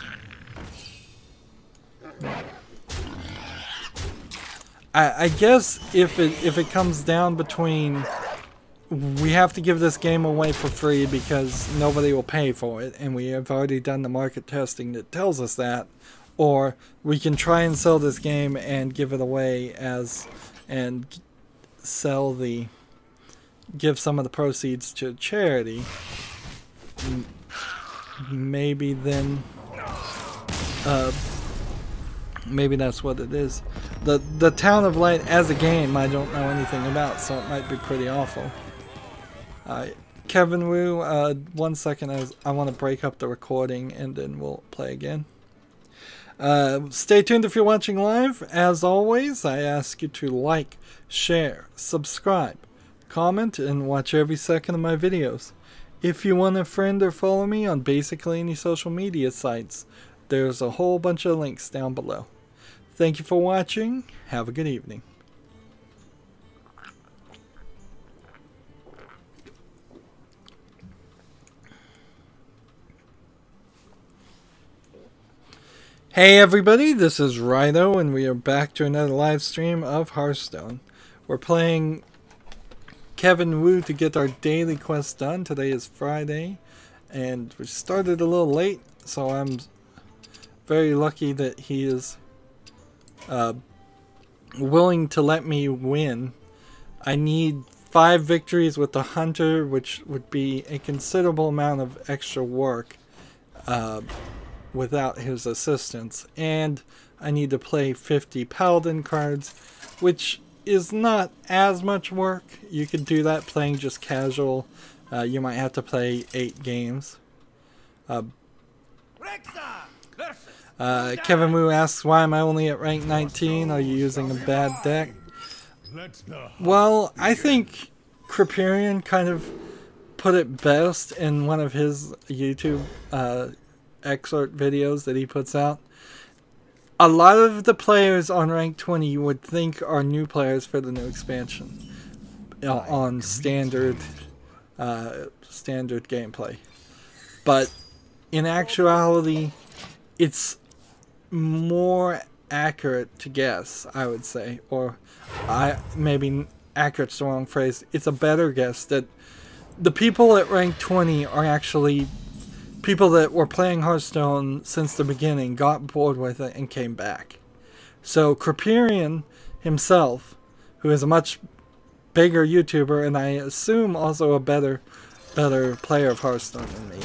[SPEAKER 1] I guess if it comes down between, we have to give this game away for free because nobody will pay for it, and we have already done the market testing that tells us that, or we can try and sell this game and give it away and give some of the proceeds to charity. Maybe then, maybe that's what it is. The Town of Light as a game I don't know anything about, so it might be pretty awful. Kevin Wu, 1 second, as I want to break up the recording and then we'll play again. Stay tuned if you're watching live. As always, I ask you to like, share, subscribe, comment, and watch every second of my videos. If you want to friend or follow me on basically any social media sites, there's a whole bunch of links down below. Thank you for watching. Have a good evening. Hey everybody, this is Rydo and we are back to another live stream of Hearthstone. We're playing Kevin Wu to get our daily quest done. Today is Friday and we started a little late, so I'm very lucky that he is willing to let me win. I need 5 victories with the Hunter, which would be a considerable amount of extra work without his assistance, and I need to play 50 Paladin cards, which is not as much work. You could do that playing just casual. You might have to play 8 games. Kevin Wu asks, why am I only at rank 19? Are you using a bad deck? Well, I think Kriperian kind of put it best in one of his YouTube excerpt videos that he puts out. A lot of the players on rank 20 you would think are new players for the new expansion on standard gameplay, but in actuality it's more accurate to guess, I would say, or maybe accurate's the wrong phrase. It's a better guess that the people at rank 20 are actually people that were playing Hearthstone since the beginning, got bored with it, and came back. So Kriperian himself, who is a much bigger YouTuber, and I assume also a better player of Hearthstone than me,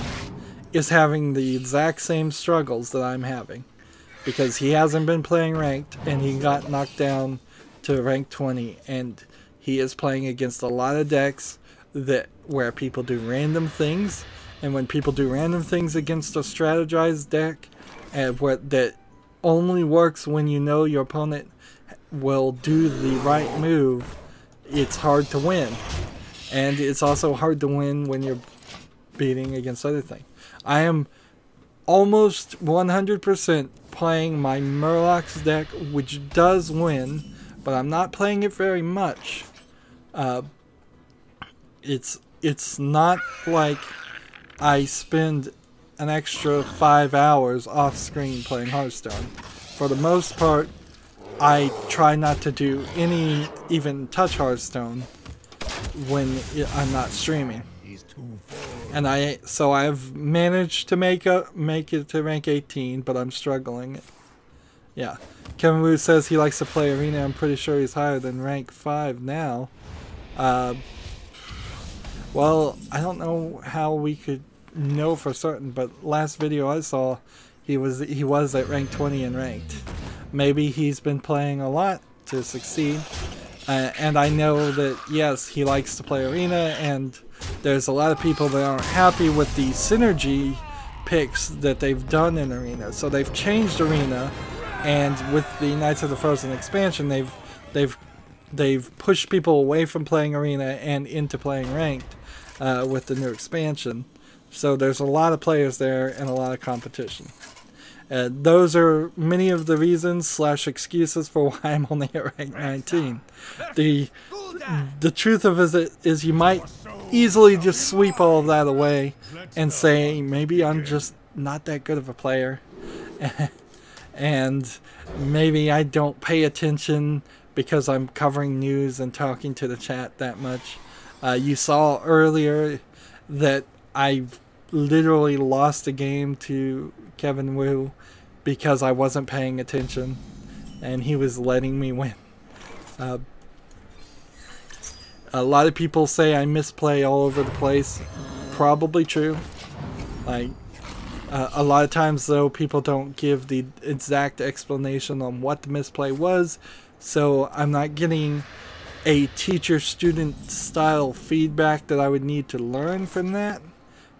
[SPEAKER 1] is having the exact same struggles that I'm having. Because he hasn't been playing ranked, and he got knocked down to rank 20, and he is playing against a lot of decks where people do random things. And when people do random things against a strategized deck, that only works when you know your opponent will do the right move, it's hard to win. And it's also hard to win when you're beating against other things. I am almost 100% playing my Murlocs deck, which does win, but I'm not playing it very much. It's not like I spend an extra 5 hours off screen playing Hearthstone. For the most part, I try not to do even touch Hearthstone when I'm not streaming. And so I've managed to make it to rank 18, but I'm struggling. Yeah. Kevin Wu says he likes to play Arena. I'm pretty sure he's higher than rank 5 now. Well, I don't know how we could know for certain, but last video I saw, he was at rank 20 and ranked. Maybe he's been playing a lot to succeed. And I know that, yes, he likes to play Arena, and there's a lot of people that aren't happy with the synergy picks that they've done in Arena. So they've changed Arena, and with the Knights of the Frozen expansion, they've pushed people away from playing Arena and into playing ranked with the new expansion. So there's a lot of players there and a lot of competition. Those are many of the reasons / excuses for why I'm only at rank 19. The truth of it is you might easily just sweep all of that away and say maybe I'm just not that good of a player, and maybe I don't pay attention because I'm covering news and talking to the chat that much. You saw earlier that I literally lost a game to Kevin Wu because I wasn't paying attention and he was letting me win. A lot of people say I misplay all over the place. Probably true. Like, a lot of times though, people don't give the exact explanation on what the misplay was, so I'm not getting a teacher-student style feedback that I would need to learn from that.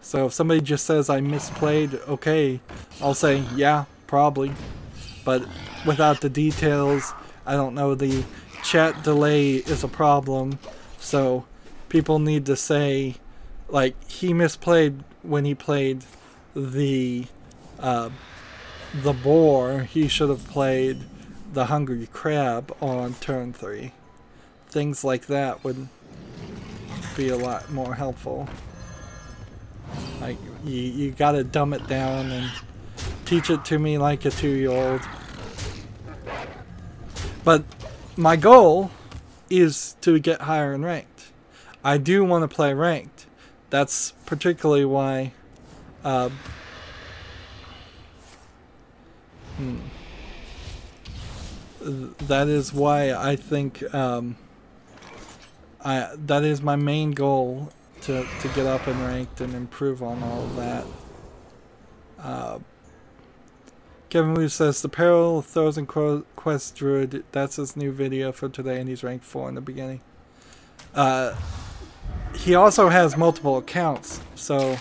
[SPEAKER 1] So if somebody just says I misplayed, okay, I'll say, yeah, probably. But without the details, I don't know. The chat delay is a problem. So people need to say, like, he misplayed when he played the boar. He should have played the hungry crab on turn 3. Things like that would be a lot more helpful. Like, you gotta dumb it down and teach it to me like a 2-year-old. But my goal is to get higher in ranked. I do want to play ranked. That's particularly why that is why I think that is my main goal, to get up and ranked and improve on all of that. Kevin Wu says the Peril Throws and Quest Druid, that's his new video for today, and he's ranked 4 in the beginning. He also has multiple accounts, so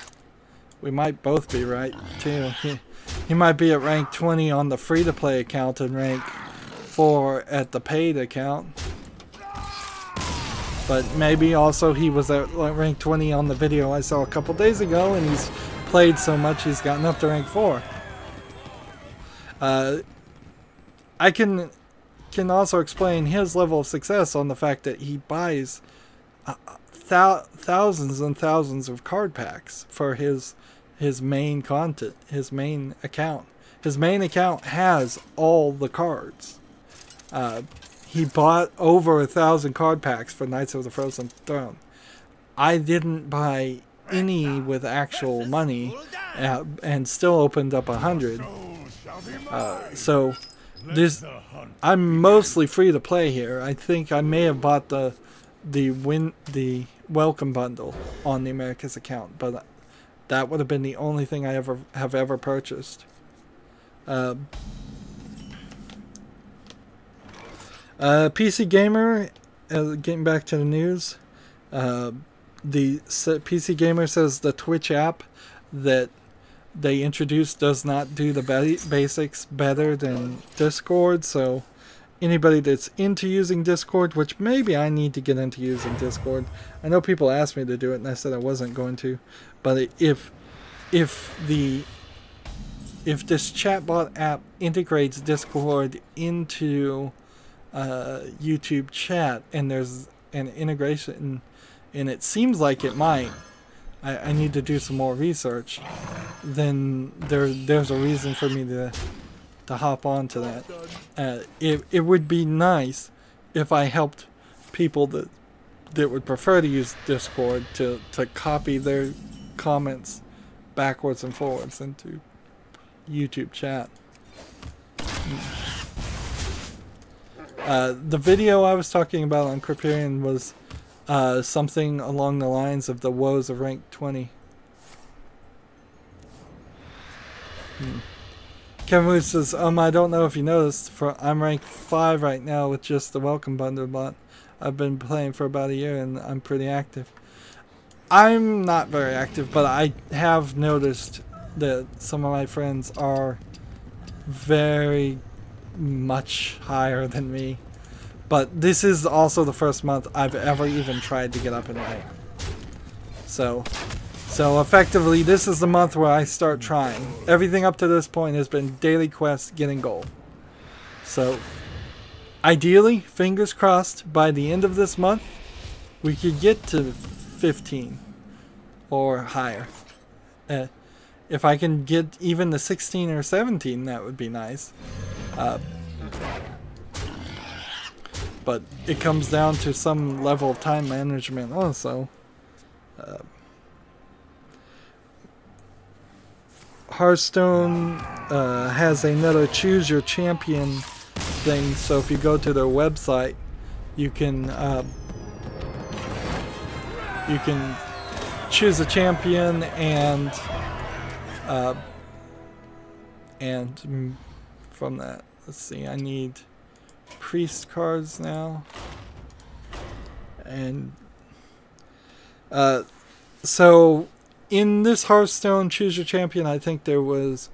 [SPEAKER 1] we might both be right too. He might be at rank 20 on the free-to-play account and rank 4 at the paid account. But maybe also he was at rank 20 on the video I saw a couple days ago, and he's played so much he's gotten up to rank 4. I can also explain his level of success on the fact that he buys thousands and thousands of card packs for his main content, his main account. His main account has all the cards. He bought over 1,000 card packs for Knights of the Frozen Throne. I didn't buy any with actual money, and still opened up 100. So this, I'm mostly free to play here. I think I may have bought the welcome bundle on the Americas account, but that would have been the only thing I have ever purchased. PC Gamer, getting back to the news, the PC Gamer says the Twitch app that they introduced does not do the basics better than Discord, so anybody that's into using Discord, which maybe I need to get into using Discord. I know people asked me to do it and I said I wasn't going to, but if this chatbot app integrates Discord into YouTube chat, and there's an integration, and it seems like it might, I need to do some more research, then there's a reason for me to hop on to that. It would be nice if I helped people that would prefer to use Discord to copy their comments backwards and forwards into YouTube chat. The video I was talking about on Crypterion was something along the lines of the woes of rank 20. Kevin Wu says, I don't know if you noticed, I'm ranked 5 right now with just the welcome bundle, but I've been playing for about a year and I'm pretty active. I'm not very active, but I have noticed that some of my friends are very much higher than me. But this is also the first month I've ever even tried to get up and rank. So effectively, this is the month where I start trying. Everything up to this point has been daily quests, getting gold. So, ideally, fingers crossed, by the end of this month, we could get to 15 or higher. If I can get even the 16 or 17, that would be nice. But it comes down to some level of time management also. Hearthstone has another choose your champion thing, so if you go to their website, you can choose a champion and from that, let's see, I need priest cards now. And so in this Hearthstone Choose Your Champion, I think there was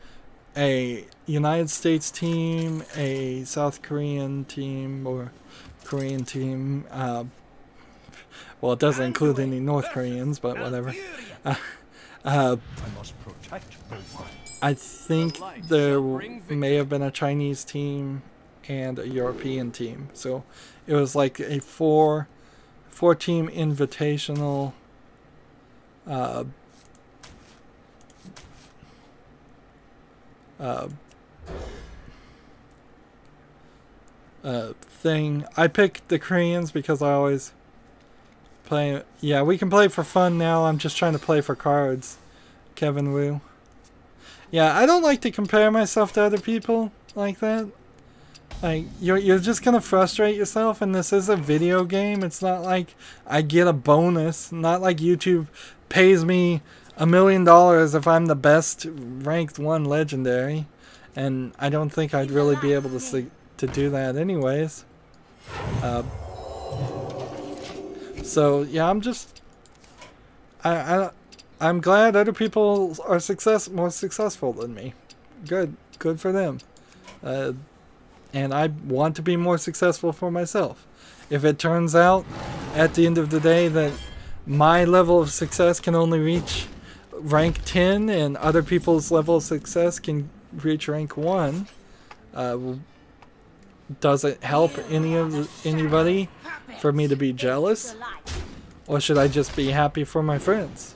[SPEAKER 1] a United States team, a South Korean team, or Korean team. Well, it doesn't include any North Koreans, but whatever. I think there may have been a Chinese team and a European team. So it was like a four-team invitational thing. I picked the Koreans because I always play. Yeah, we can play for fun now. I'm just trying to play for cards. Kevin Wu. Yeah, I don't like to compare myself to other people like that. Like, you're just gonna frustrate yourself, and this is a video game. It's not like I get a bonus. Not like YouTube pays me $1 million if I'm the best ranked 1 legendary. And I don't think I'd really be able to do that anyways. So yeah, I'm just I'm glad other people are more successful than me. Good for them. And I want to be more successful for myself. If it turns out at the end of the day that my level of success can only reach rank 10 and other people's level of success can reach rank 1, does it help anybody for me to be jealous? Or should I just be happy for my friends?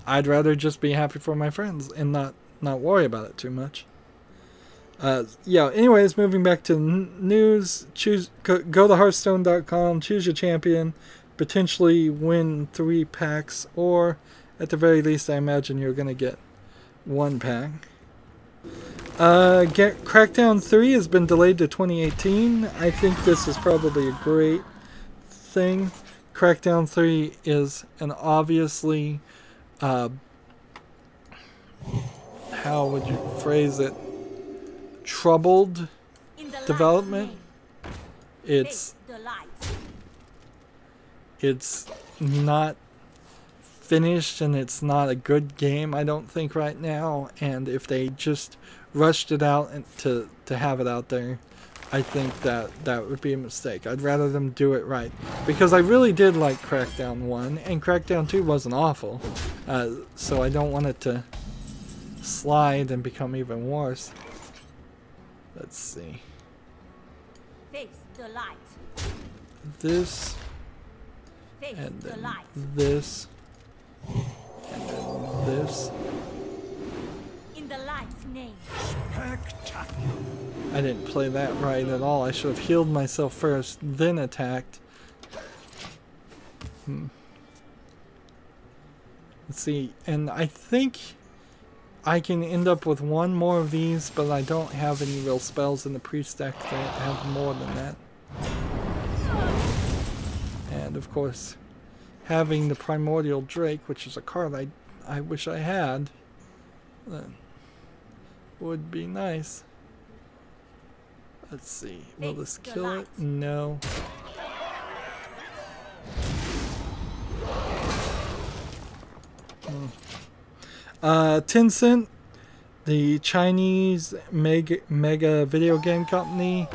[SPEAKER 1] I'd rather just be happy for my friends and not worry about it too much. Yeah, anyways, moving back to news. Go to Hearthstone.com, choose your champion, potentially win 3 packs, or at the very least, I imagine you're going to get 1 pack. Crackdown 3 has been delayed to 2018. I think this is probably a great thing. Crackdown 3 is an obviously, how would you phrase it, troubled development. It's not finished, and it's not a good game, I don't think, right now. And if they just rushed it out and to have it out there, I think that would be a mistake. I'd rather them do it right, because I really did like Crackdown 1, and Crackdown 2 wasn't awful. So I don't want it to slide and become even worse. Let's see.
[SPEAKER 2] Face the light.
[SPEAKER 1] This.
[SPEAKER 2] Face
[SPEAKER 1] And
[SPEAKER 2] the
[SPEAKER 1] then
[SPEAKER 2] light.
[SPEAKER 1] this. And then this.
[SPEAKER 2] In the light's name.
[SPEAKER 3] Spectacular.
[SPEAKER 1] I didn't play that right at all. I should have healed myself first, then attacked. Let's see. And I think I can end up with 1 more of these, but I don't have any real spells in the pre-stack to have more than that. And of course, having the Primordial Drake, which is a card I wish I had, would be nice. Let's see. Will this kill it? No. Tencent, the Chinese mega video game company,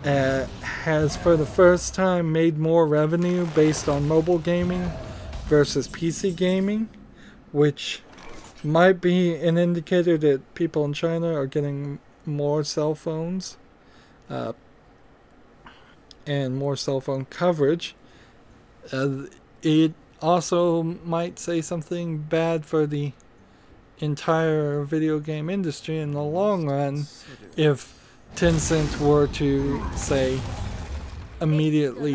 [SPEAKER 1] has for the first time made more revenue based on mobile gaming versus PC gaming, which might be an indicator that people in China are getting more cell phones and more cell phone coverage. It also might say something bad for the entire video game industry in the long run if Tencent were to, say, immediately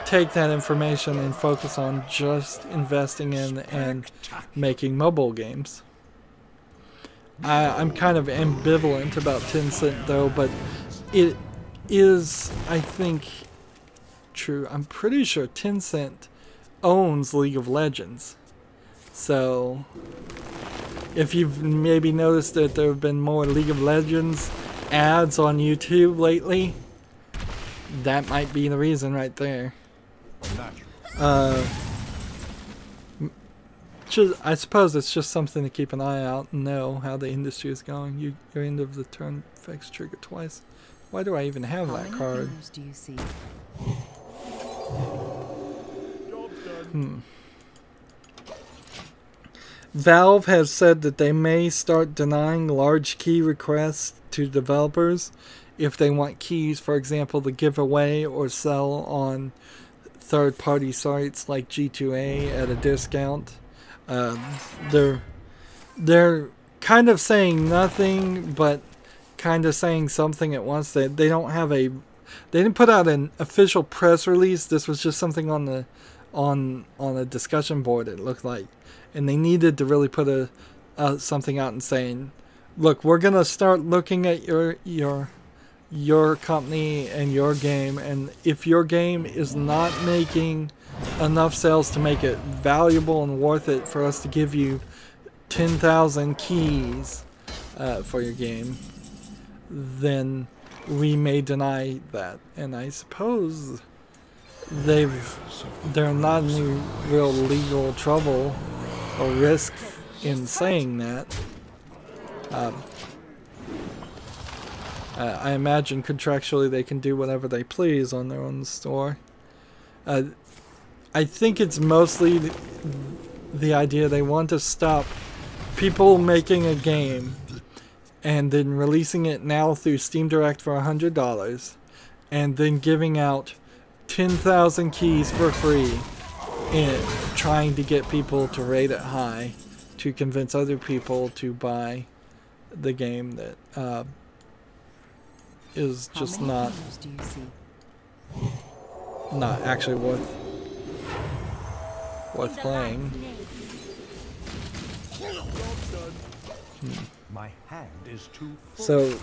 [SPEAKER 1] take that information and focus on just investing in and making mobile games. I'm kind of ambivalent about Tencent though, but it is, I think, true. I'm pretty sure Tencent owns League of Legends. So if you've maybe noticed that there have been more League of Legends ads on YouTube lately, that might be the reason right there.
[SPEAKER 3] Unnatural.
[SPEAKER 1] I suppose it's just something to keep an eye out and know how the industry is going. Your end of the turn effects trigger twice. Why do I even have that card?
[SPEAKER 4] Do you see?
[SPEAKER 1] Valve has said that they may start denying large key requests to developers if they want keys, for example, to give away or sell on third-party sites like G2A at a discount. They're kind of saying nothing, but kind of saying something at once. They don't have they didn't put out an official press release. This was just something on the on a discussion board, it looked like, and they needed to really put something out and saying, look, we're gonna start looking at your company and your game, and if your game is not making enough sales to make it valuable and worth it for us to give you 10,000 keys for your game, then we may deny that. And I suppose they're not in any real legal trouble or risk in saying that. I imagine contractually they can do whatever they please on their own store. I think it's mostly the idea they want to stop people making a game and then releasing it now through Steam Direct for $100 and then giving out 10,000 keys for free and trying to get people to rate it high to convince other people to buy the game that is just not actually worth playing.
[SPEAKER 3] My hand is too full.
[SPEAKER 1] So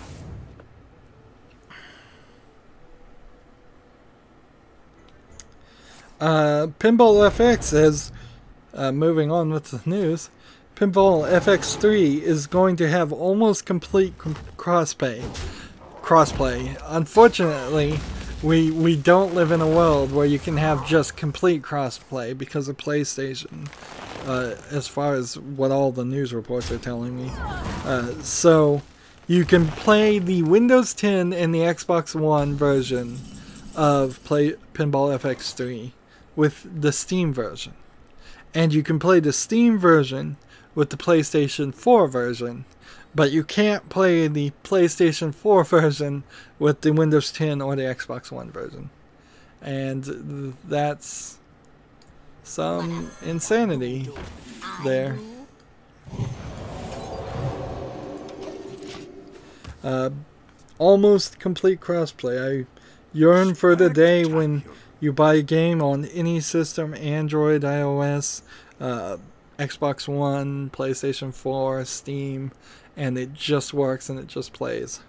[SPEAKER 1] Pinball FX says, moving on with the news, Pinball FX 3 is going to have almost complete crossplay. Unfortunately, we don't live in a world where you can have just complete crossplay because of PlayStation, as far as what all the news reports are telling me. So you can play the Windows 10 and the Xbox One version of Pinball FX 3 with the Steam version. And you can play the Steam version with the PlayStation 4 version, but you can't play the PlayStation 4 version with the Windows 10 or the Xbox One version. And that's some insanity there. Almost complete crossplay. I yearn for the day when you buy a game on any system, Android, iOS, Xbox One, PlayStation 4, Steam, and it just works and it just plays.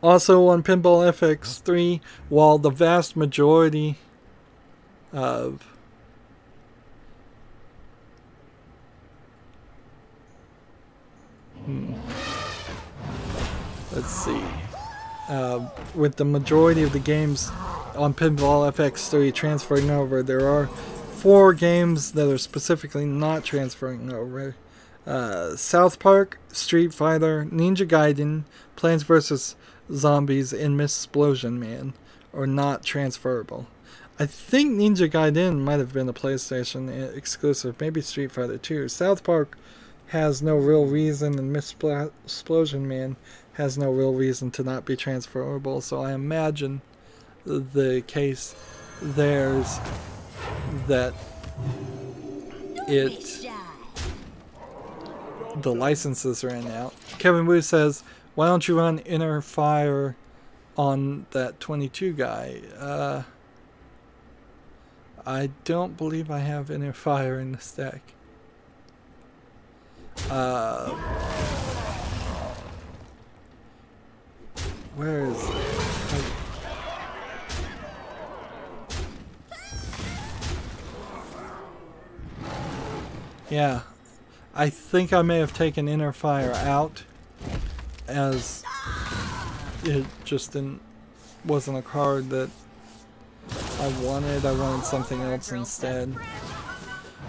[SPEAKER 1] Also on Pinball FX 3, while the vast majority of let's see, with the majority of the games on Pinball FX 3 transferring over, there are 4 games that are specifically not transferring over. South Park, Street Fighter, Ninja Gaiden, Plants vs. Zombies, and Missplosion Man are not transferable. I think Ninja Gaiden might have been a PlayStation exclusive, maybe Street Fighter 2. South Park has no real reason, and Missplosion Man has no real reason to not be transferable, so I imagine the case there's that the licenses ran out. Kevin Wu says, why don't you run Inner Fire on that 22 guy? I don't believe I have Inner Fire in the stack. Where is it? Yeah, I think I may have taken Inner Fire out as it just wasn't a card that I wanted. I wanted something else instead.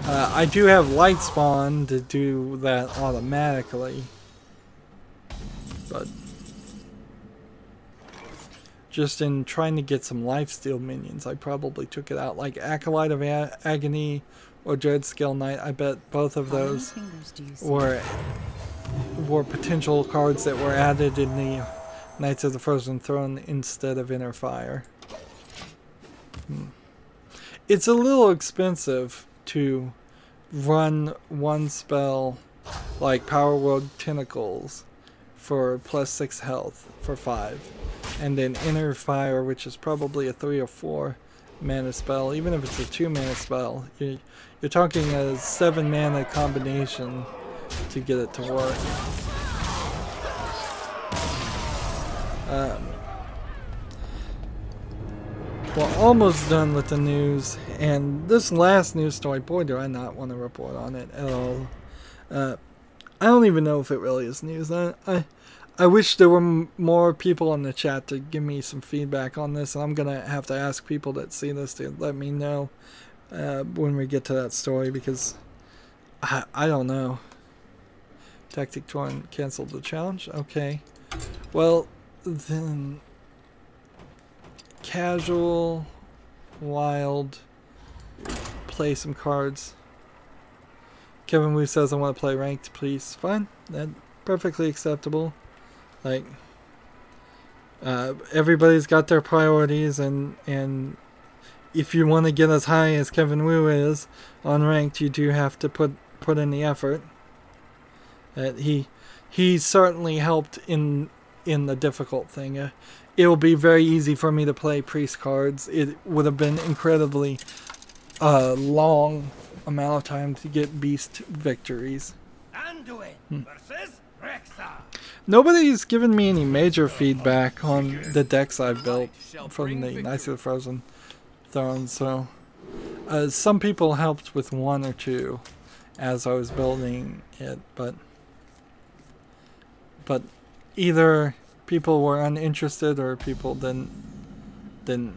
[SPEAKER 1] I do have Light Spawn to do that automatically, but just in trying to get some lifesteal minions, I probably took it out. Like Acolyte of Agony or Dreadscale Knight, I bet both of those were potential cards that were added in the Knights of the Frozen Throne instead of Inner Fire. It's a little expensive to run one spell like Power World Tentacles for +6 health for 5, and then Inner Fire, which is probably a 3 or 4 mana spell. Even if it's a 2 mana spell, you're talking a 7 mana combination to get it to work. We're almost done with the news, and this last news story, boy do I not want to report on it at all. I don't even know if it really is news. I wish there were more people in the chat to give me some feedback on this, and I'm going to have to ask people that see this to let me know when we get to that story, because I don't know. Tactic Torn canceled the challenge? Okay. Well, then casual, wild, play some cards. Kevin Wu says I want to play ranked, please. Fine. That's perfectly acceptable. Like, everybody's got their priorities, and if you want to get as high as Kevin Wu is on ranked, you do have to put in the effort. He certainly helped in the difficult thing. It will be very easy for me to play priest cards. It would have been incredibly long amount of time to get beast victories. Nobody's given me any major feedback on the decks I've built from the Knights of the Frozen Throne, so some people helped with 1 or 2 as I was building it, but either people were uninterested or people didn't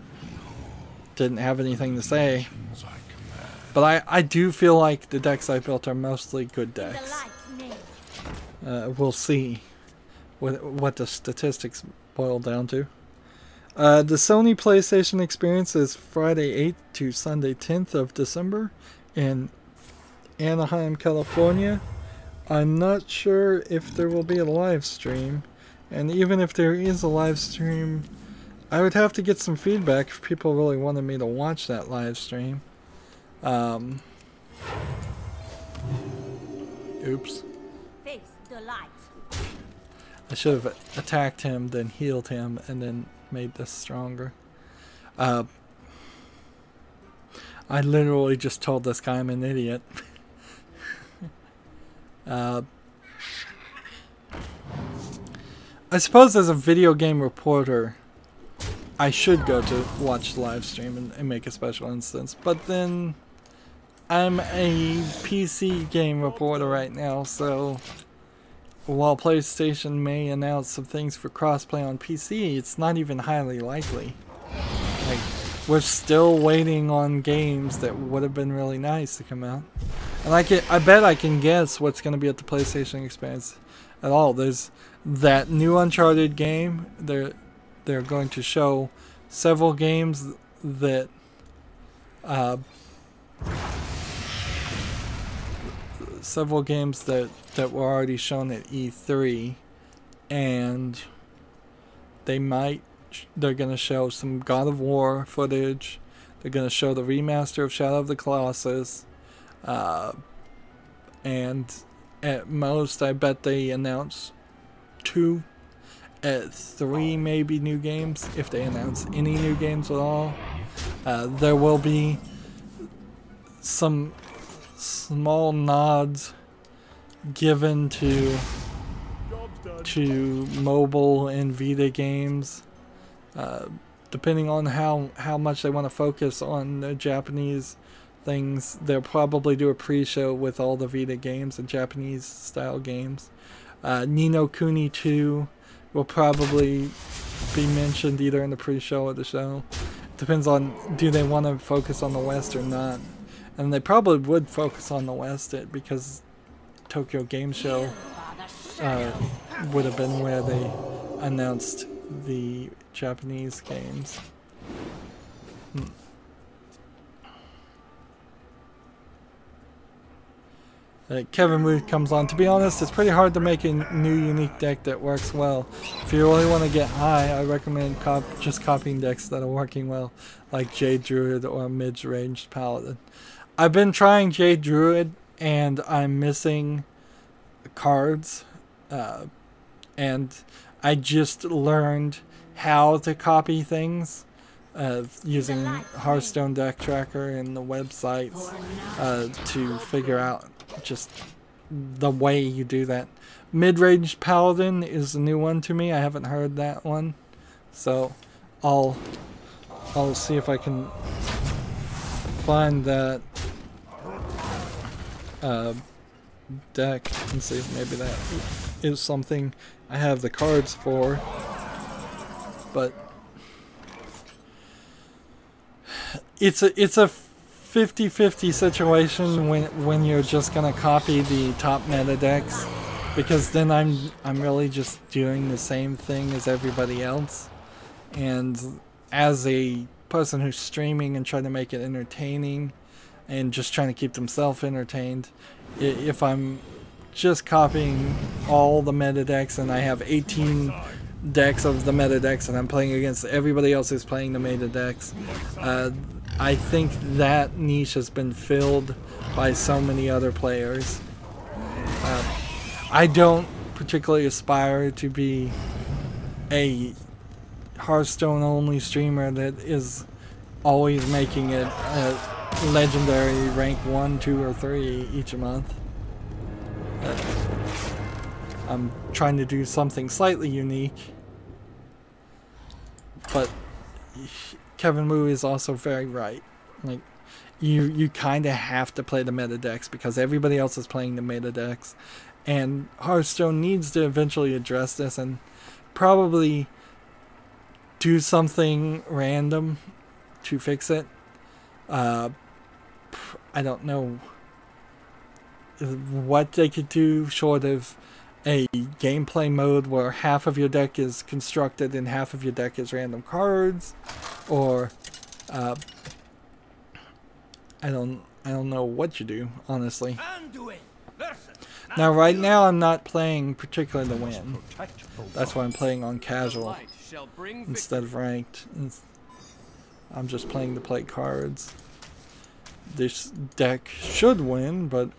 [SPEAKER 1] have anything to say. But I do feel like the decks I built are mostly good decks. We'll see what the statistics boil down to. The Sony PlayStation Experience is Friday 8th to Sunday 10th of December in Anaheim, California. I'm not sure if there will be a live stream, and even if there is a live stream, I would have to get some feedback if people really wanted me to watch that live stream. Oops.
[SPEAKER 2] Face the light.
[SPEAKER 1] I should have attacked him, then healed him, and then made this stronger. I literally just told this guy I'm an idiot. I suppose as a video game reporter, I should go to watch the live stream and make a special instance, but then I'm a PC game reporter right now, so while PlayStation may announce some things for crossplay on PC, it's not even highly likely. Like, we're still waiting on games that would have been really nice to come out. And I bet I can guess what's going to be at the PlayStation Experience at all. There's that new Uncharted game. They're going to show several games that were already shown at E3, and they're going to show some God of War footage. They're going to show the remaster of Shadow of the Colossus, and at most I bet they announce 2, at 3 maybe new games, if they announce any new games at all. There will be some small nods given to mobile and Vita games, depending on how much they want to focus on the Japanese things. They'll probably do a pre-show with all the Vita games and Japanese style games. Ni no Kuni 2 will probably be mentioned either in the pre-show or the show. Depends on, do they want to focus on the West or not. And they probably would focus on the West because Tokyo Game Show would have been where they announced the Japanese games. Kevin Wood comes on. To be honest, it's pretty hard to make a new unique deck that works well. If you really want to get high, I recommend just copying decks that are working well, like Jade Druid or mid-ranged Paladin. I've been trying Jade Druid, and I'm missing cards, and I just learned how to copy things using Hearthstone Deck Tracker and the websites to figure out just the way you do that. Mid-range Paladin is a new one to me. I haven't heard that one, so I'll see if I can find that deck and see if maybe that is something I have the cards for. But it's a 50-50 situation when you're just gonna copy the top meta decks, because then I'm really just doing the same thing as everybody else. And as a person who's streaming and trying to make it entertaining and just trying to keep themselves entertained, if I'm just copying all the meta decks and I have 18 decks of the meta decks and I'm playing against everybody else who's playing the meta decks, I think that niche has been filled by so many other players. I don't particularly aspire to be a Hearthstone only streamer that is always making it legendary rank 1, 2, or 3 each month. I'm trying to do something slightly unique, but Kevin Wu is also very right. Like, you kind of have to play the meta decks because everybody else is playing the meta decks, and Hearthstone needs to eventually address this and probably do something random to fix it. I don't know what they could do short of a gameplay mode where half of your deck is constructed and half of your deck is random cards, or I don't know what you do, honestly. Now right now I'm not playing particularly to win. That's why I'm playing on casual instead of ranked. I'm just playing to play cards. This deck should win, but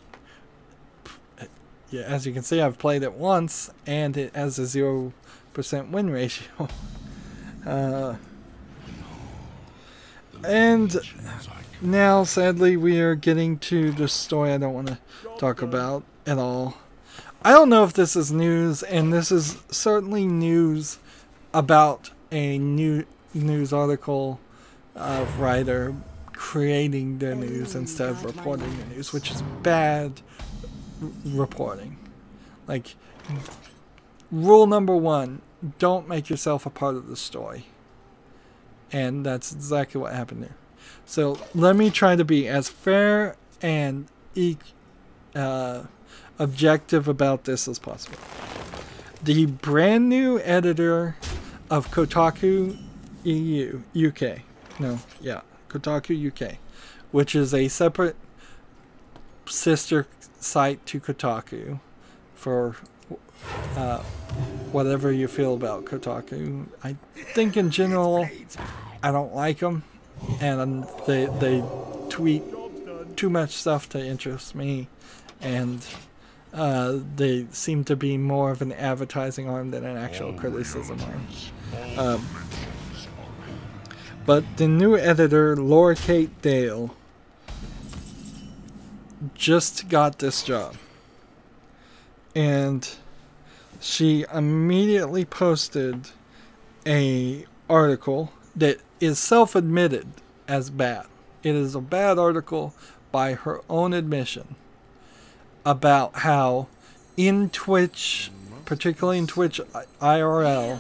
[SPEAKER 1] yeah, as you can see, I've played it once and it has a 0% win ratio. And now, sadly, we are getting to the story I don't want to talk about at all. I don't know if this is news, and this is certainly news about a new news article of Rydo creating the news instead of reporting the news, which is bad reporting. Like, rule number 1, don't make yourself a part of the story. And that's exactly what happened there. So let me try to be as fair and objective about this as possible. The brand new editor of Kotaku UK, Kotaku UK, which is a separate sister site to Kotaku for whatever you feel about Kotaku. I think in general I don't like them, and they tweet too much stuff to interest me, and they seem to be more of an advertising arm than an actual criticism arm. But the new editor, Laura Kate Dale, just got this job, and she immediately posted a article that is self-admitted as bad. It is a bad article by her own admission about how in Twitch, particularly in Twitch IRL,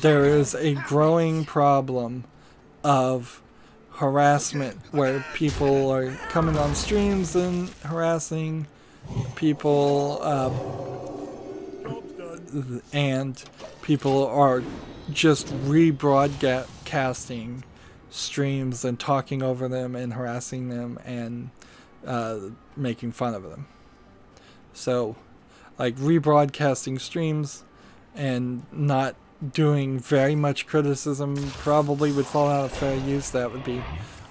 [SPEAKER 1] there is a growing problem of harassment where people are coming on streams and harassing people, and people are just rebroadcasting streams and talking over them and harassing them and making fun of them. So, like, rebroadcasting streams and not doing very much criticism probably would fall out of fair use. That would be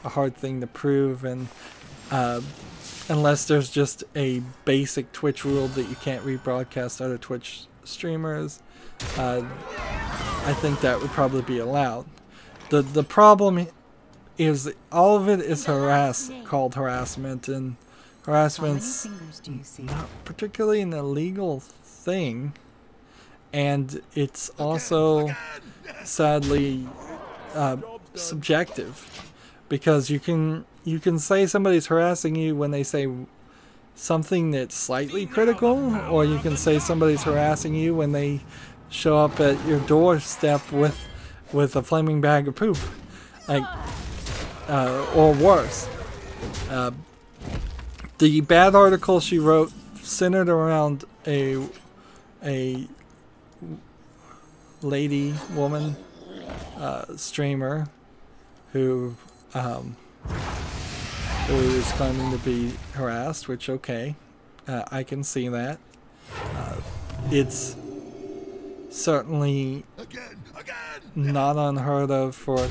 [SPEAKER 1] a hard thing to prove, and unless there's just a basic Twitch rule that you can't rebroadcast other Twitch streamers, I think that would probably be allowed. The problem is all of it is called harassment, and harassment's not particularly an illegal thing, and it's also sadly subjective, because you can say somebody's harassing you when they say something that's slightly critical, or you can say somebody's harassing you when they show up at your doorstep with a flaming bag of poop, like, or worse. The bad article she wrote centered around a woman streamer who is claiming to be harassed, which, okay, I can see that. It's certainly not unheard of for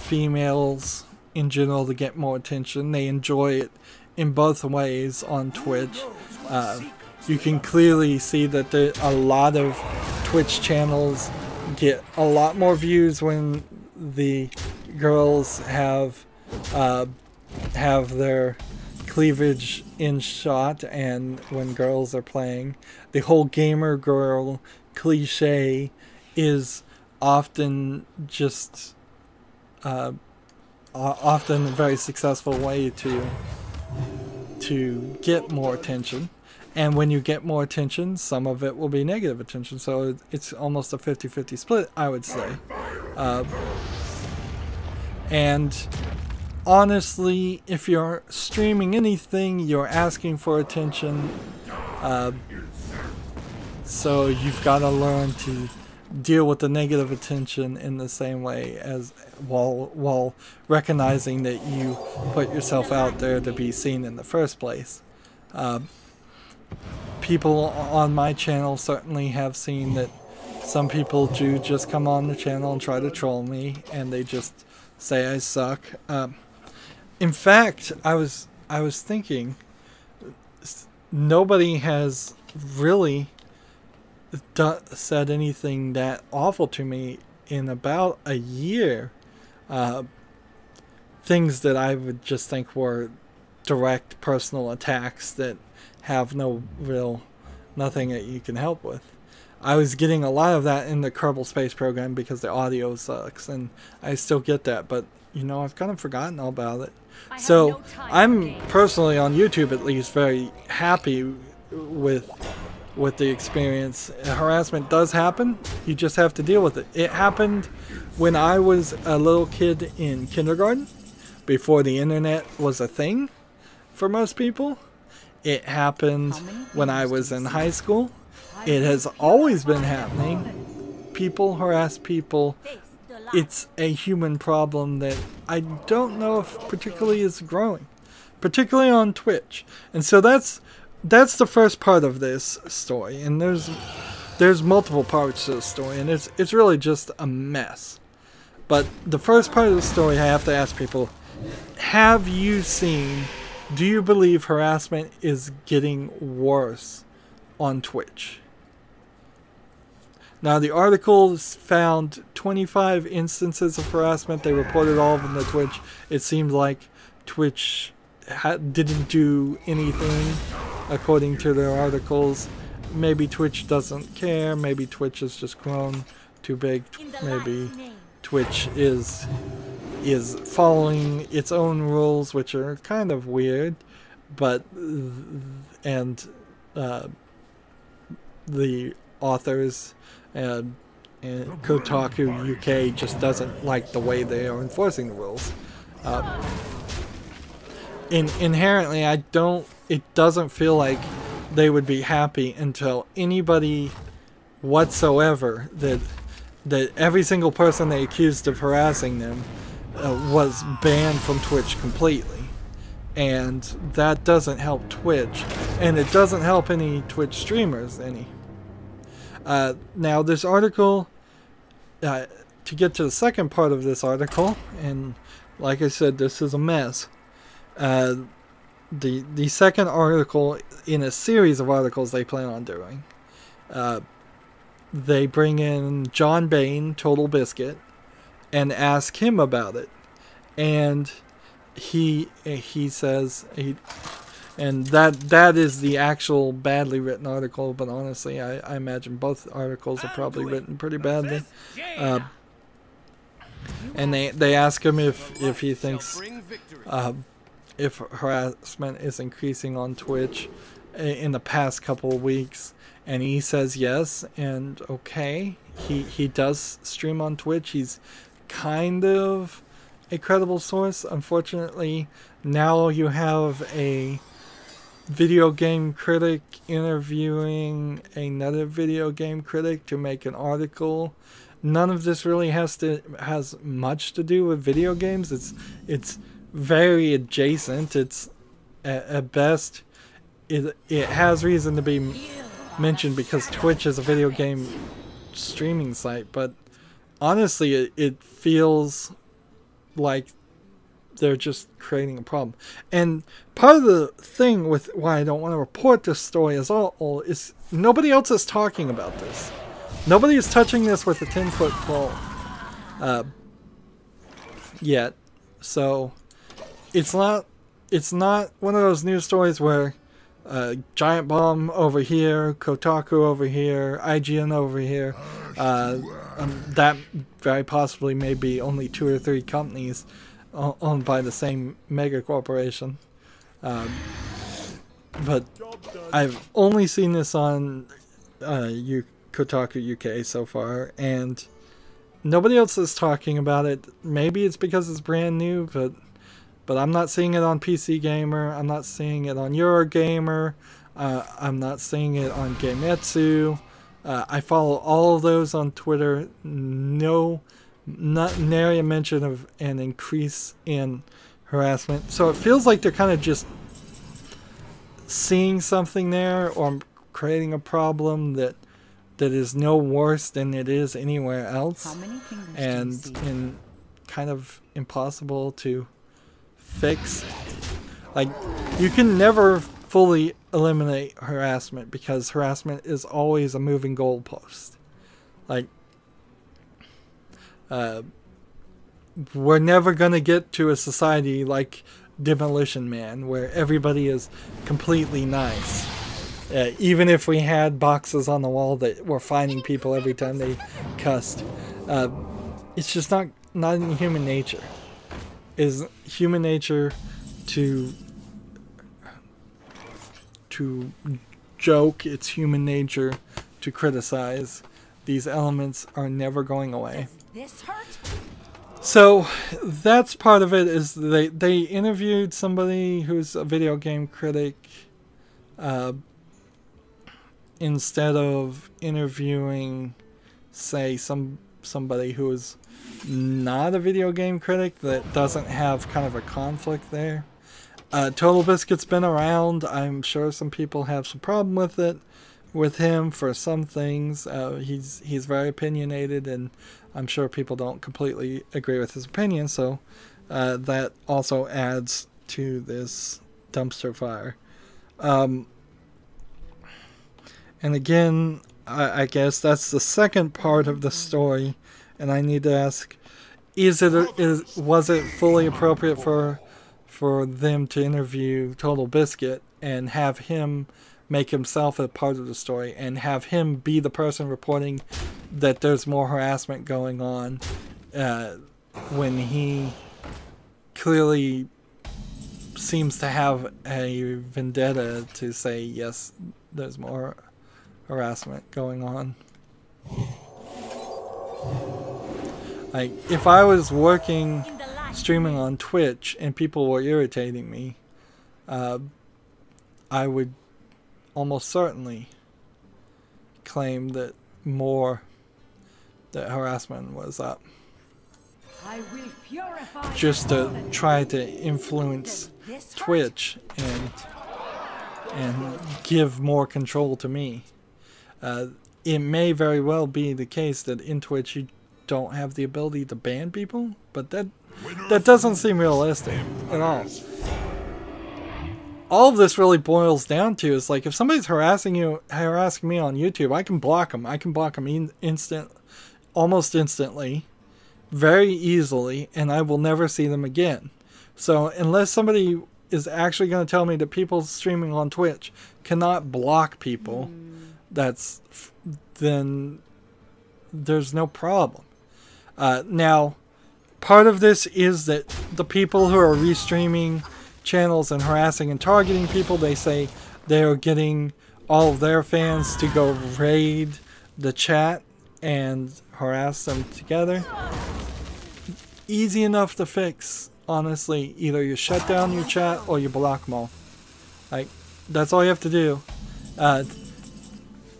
[SPEAKER 1] females in general to get more attention. They enjoy it in both ways on Twitch. You can clearly see that a lot of Twitch channels get a lot more views when the girls have their cleavage in shot, and when girls are playing. The whole gamer girl cliche is often just often a very successful way to get more attention. And when you get more attention, some of it will be negative attention. So it's almost a 50-50 split, I would say. And honestly, if you're streaming anything, you're asking for attention. So you've got to learn to deal with the negative attention in the same way, as while recognizing that you put yourself out there to be seen in the first place. People on my channel certainly have seen that some people do just come on the channel and try to troll me, and they just say I suck. In fact, I was thinking, nobody has really said anything that awful to me in about a year. Things that I would just think were direct personal attacks that have nothing that you can help with. I was getting a lot of that in the Kerbal Space program because the audio sucks, and I still get that, but you know, I've kind of forgotten all about it. So I'm personally, on YouTube at least, very happy with the experience. Harassment does happen. You just have to deal with it. It happened when I was a little kid in kindergarten, before the internet was a thing for most people. It happened when I was in high school. It has always been happening. People harass people. It's a human problem that I don't know if particularly is growing, particularly on Twitch. And so that's the first part of this story, and there's multiple parts to the story, and it's really just a mess. But the first part of the story, I have to ask people, have you seen, do you believe harassment is getting worse on Twitch? Now, the articles found 25 instances of harassment. They reported all of them to Twitch. It seemed like Twitch didn't do anything according to their articles. Maybe Twitch doesn't care. Maybe Twitch has just grown too big. Maybe Twitch is following its own rules, which are kind of weird. But the authors and Kotaku UK just doesn't like the way they are enforcing the rules. Inherently, it doesn't feel like they would be happy until anybody whatsoever that every single person they accused of harassing them was banned from Twitch completely. And that doesn't help Twitch, and it doesn't help any Twitch streamers any. Now this article, to get to the second part of this article, and like I said, this is a mess. The second article in a series of articles they plan on doing, they bring in John Bain, Total Biscuit, and ask him about it, and he says and that is the actual badly written article. But honestly, I imagine both articles are probably written pretty badly. And they ask him if he thinks if harassment is increasing on Twitch in the past couple of weeks, and he says yes. And okay, he does stream on Twitch. He's kind of a credible source. Unfortunately, now you have a video game critic interviewing another video game critic to make an article. None of this really has much to do with video games. It's very adjacent. It's at best it has reason to be mentioned because Twitch is a video game streaming site, but honestly it feels like they're just creating a problem. And part of the thing with why I don't want to report this story as all is nobody else is talking about this. Nobody is touching this with a 10-foot pole yet. So it's not one of those news stories where Giant Bomb over here, Kotaku over here, IGN over here. That very possibly may be only 2 or 3 companies owned by the same mega corporation. But I've only seen this on Kotaku UK so far, and nobody else is talking about it. Maybe it's because it's brand new, but I'm not seeing it on PC Gamer. I'm not seeing it on Eurogamer. I'm not seeing it on Gametsu. I follow all of those on Twitter. Not nary a mention of an increase in harassment. So it feels like they're kind of just seeing something there or creating a problem that is no worse than it is anywhere else, and kind of impossible to fix. Like, you can never fully eliminate harassment because harassment is always a moving goalpost. Like, we're never going to get to a society like Demolition Man where everybody is completely nice. Even if we had boxes on the wall that were fining people every time they cussed. It's just not in human nature. Is human nature to joke. It's human nature to criticize. These elements are never going away.
[SPEAKER 2] Does this hurt?
[SPEAKER 1] So that's part of it. Is they interviewed somebody who's a video game critic instead of interviewing, say, somebody who is not a video game critic that doesn't have kind of a conflict there. Total Biscuit's been around. I'm sure some people have some problem with him for some things. He's very opinionated, and I'm sure people don't completely agree with his opinion, so that also adds to this dumpster fire. And again, I guess that's the second part of the story, and I need to ask, was it fully appropriate for them to interview Total Biscuit and have him make himself a part of the story and have him be the person reporting that there's more harassment going on when he clearly seems to have a vendetta to say, yes, there's more harassment going on. Like, if I was working, streaming on Twitch, and people were irritating me, I would almost certainly claim that that harassment was up. Just to try to influence Twitch and give more control to me. It may very well be the case that in Twitch you don't have the ability to ban people, but that doesn't seem realistic at all. All of this really boils down to is, like, if somebody's harassing me on YouTube, I can block them. I can block them almost instantly, very easily, and I will never see them again. So unless somebody is actually going to tell me that people streaming on Twitch cannot block people, then there's no problem. Now, part of this is that the people who are restreaming channels and harassing and targeting people, they say they are getting all of their fans to go raid the chat and harass them together. Easy enough to fix, honestly. Either you shut down your chat or you block them all. Like, that's all you have to do.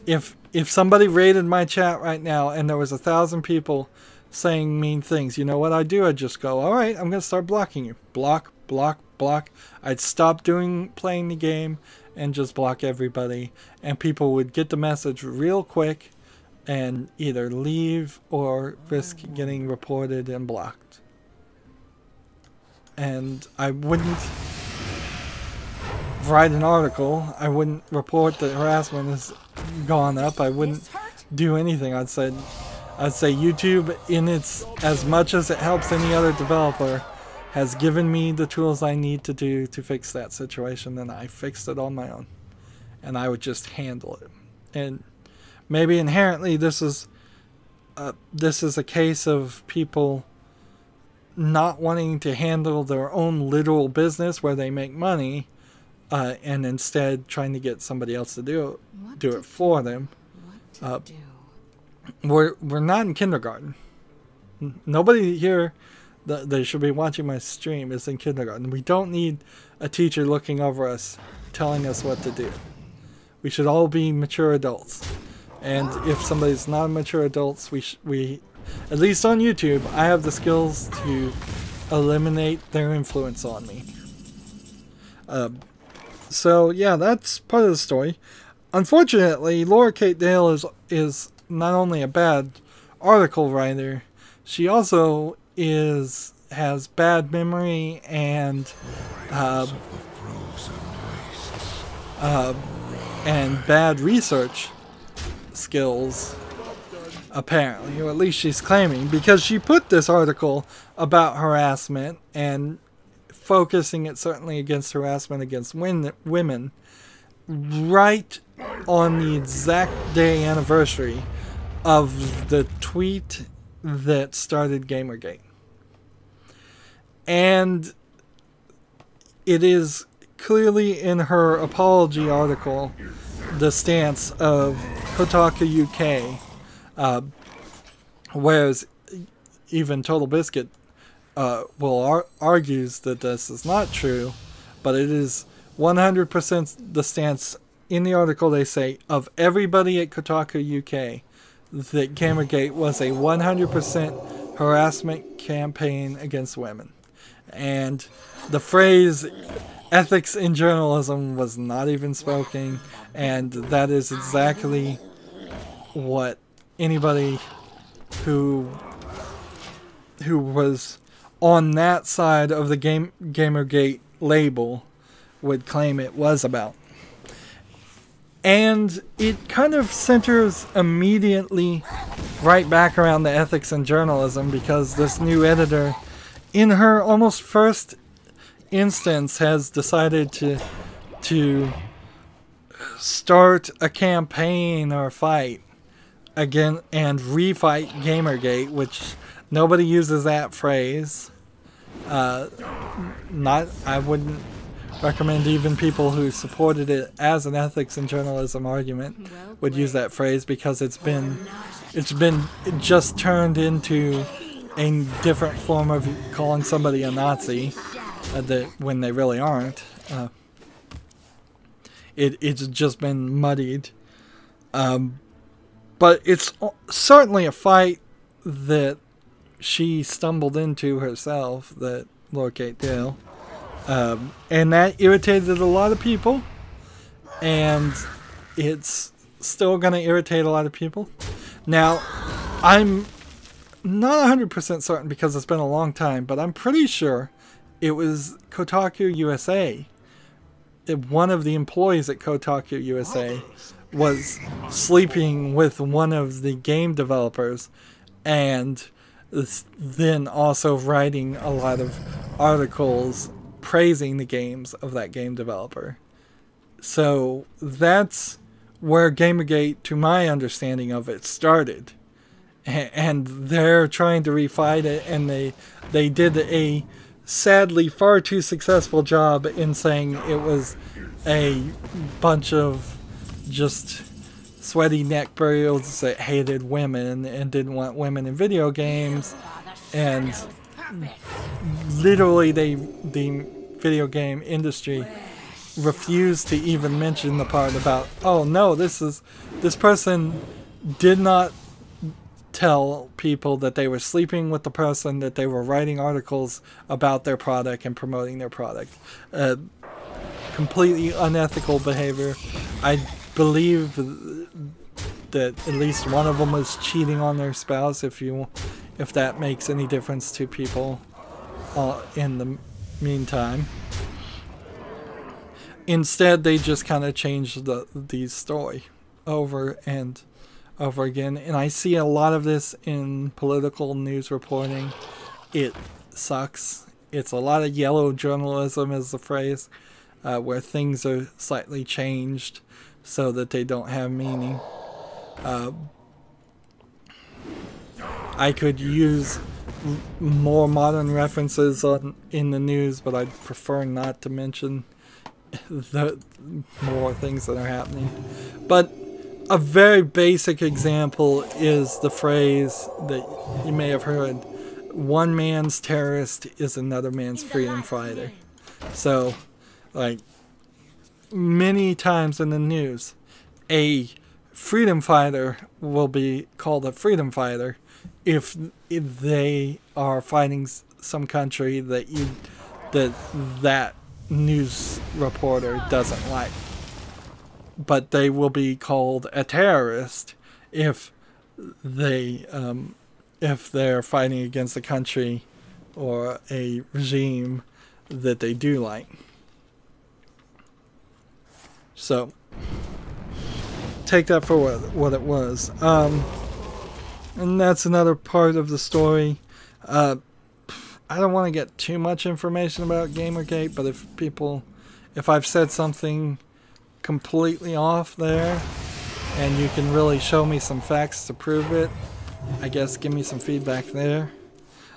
[SPEAKER 1] If somebody raided my chat right now and there was 1,000 people saying mean things, you know what I do? I just go, alright, I'm going to start blocking you. Block, block, block. I'd stop playing the game and just block everybody. And people would get the message real quick and either leave or risk getting reported and blocked. And I wouldn't write an article. I wouldn't report that harassment has gone up. I wouldn't do anything. I'd say YouTube, as much as it helps any other developer, has given me the tools I need to do to fix that situation, and I fixed it on my own. And I would just handle it. And maybe inherently this is a case of people not wanting to handle their own literal business where they make money, and instead trying to get somebody else to do it for them. We're not in kindergarten. Nobody here that should be watching my stream is in kindergarten. We don't need a teacher looking over us telling us what to do. We should all be mature adults. And if somebody's not a mature adult, we at least on YouTube, I have the skills to eliminate their influence on me. So yeah, that's part of the story. Unfortunately, Laura Kate Dale is not only a bad article writer, she also has bad memory and bad research skills, apparently, or at least she's claiming, because she put this article about harassment and focusing it certainly against harassment against women right on the exact day anniversary of the tweet that started Gamergate. And it is clearly in her apology article the stance of Kotaku UK, whereas even Total Biscuit argues that this is not true, but it is 100% the stance in the article. They say of everybody at Kotaku UK that Gamergate was a 100% harassment campaign against women, and the phrase ethics in journalism was not even spoken, and that is exactly what anybody who was on that side of the Gamergate label would claim it was about. And it kind of centers immediately right back around the ethics in journalism, because this new editor, in her almost first instance, has decided to start a campaign or fight again and refight Gamergate, which nobody uses that phrase. I wouldn't recommend even people who supported it as an ethics and journalism argument would use that phrase, because it's been just turned into a different form of calling somebody a Nazi when they really aren't. It's just been muddied. But it's certainly a fight that she stumbled into herself, that Lord Kate Dale. And that irritated a lot of people. And it's still going to irritate a lot of people. Now, I'm not 100% certain because it's been a long time, but I'm pretty sure it was Kotaku USA. One of the employees at Kotaku USA was sleeping with one of the game developers and then also writing a lot of articles praising the games of that game developer. So that's where Gamergate, to my understanding of it, started. And they're trying to refight it, and they did a sadly far too successful job in saying it was a bunch of just sweaty neck burials that hated women and didn't want women in video games, and literally the video game industry refused to even mention the part about, oh no, this person did not tell people that they were sleeping with the person, that they were writing articles about their product and promoting their product. Completely unethical behavior. I believe that at least one of them was cheating on their spouse, if that makes any difference to people in the meantime. Instead, they just kind of changed the story over and over again, and I see a lot of this in political news reporting. It sucks. It's a lot of yellow journalism, is the phrase, where things are slightly changed so that they don't have meaning. I could use more modern references in the news, but I'd prefer not to mention the more things that are happening. But a very basic example is the phrase that you may have heard: one man's terrorist is another man's freedom fighter. So, like, many times in the news, a freedom fighter will be called a freedom fighter if they are fighting some country that news reporter doesn't like. But they will be called a terrorist if they're fighting against a country or a regime that they do like. So take that for what it was. And that's another part of the story. I don't want to get too much information about Gamergate, but if I've said something completely off there and you can really show me some facts to prove it, I guess give me some feedback there.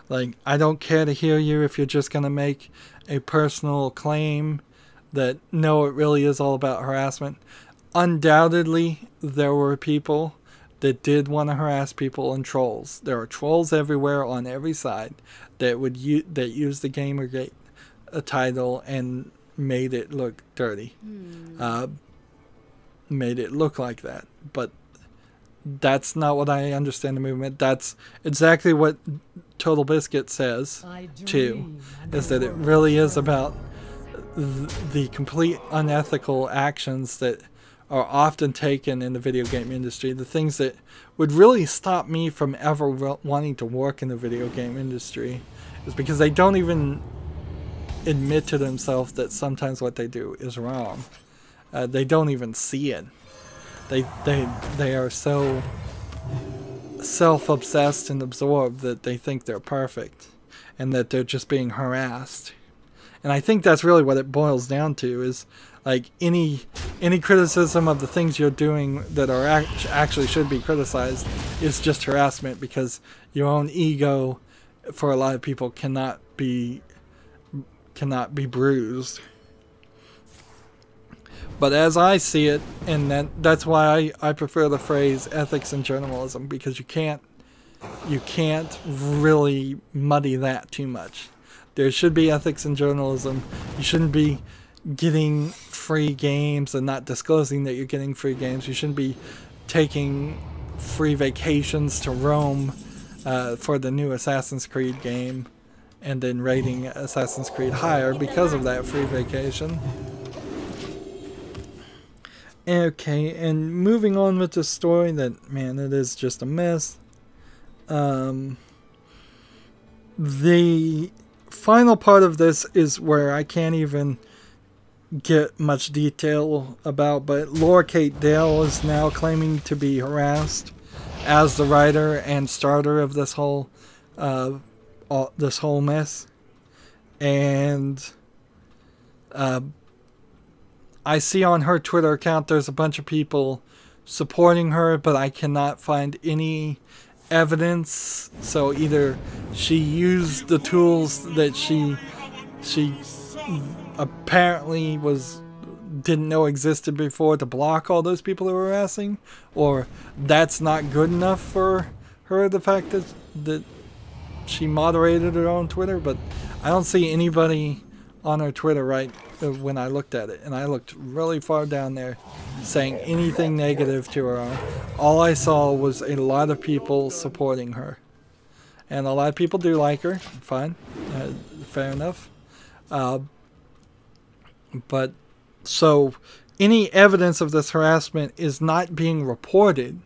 [SPEAKER 1] Like, I don't care to hear you if you're just going to make a personal claim that no, it really is all about harassment. Undoubtedly, there were people that did want to harass people, and trolls. There are trolls everywhere on every side that use the Gamergate title and made it look dirty. Made it look like that. But that's not what I understand the movement. That's exactly what Total Biscuit says, too, is that it really is about the complete unethical actions that are often taken in the video game industry, the things that would really stop me from ever wanting to work in the video game industry, is because they don't even admit to themselves that sometimes what they do is wrong. They don't even see it. They are so self-obsessed and absorbed that they think they're perfect and that they're just being harassed. And I think that's really what it boils down to, is like any criticism of the things you're doing that are actually should be criticized is just harassment, because your own ego, for a lot of people, cannot be bruised. But as I see it, and that's why I prefer the phrase ethics in journalism, because you can't really muddy that too much. There should be ethics in journalism. You shouldn't be getting free games and not disclosing that you're getting free games. You shouldn't be taking free vacations to Rome for the new Assassin's Creed game and then rating Assassin's Creed higher because of that free vacation. Okay, and moving on with the story, that, man, it is just a mess. The final part of this is where I can't even get much detail about, but Laura Kate Dale is now claiming to be harassed as the writer and starter of this whole mess. And I see on her Twitter account there's a bunch of people supporting her, but I cannot find any evidence. So either she used the tools that she apparently didn't know existed before to block all those people who were harassing, or that's not good enough for her, the fact that she moderated her own Twitter. But I don't see anybody on her Twitter right when I looked at it, and I looked really far down there, saying anything negative to her. All I saw was a lot of people supporting her, and a lot of people do like her. Fine, fair enough. But so any evidence of this harassment is not being reported,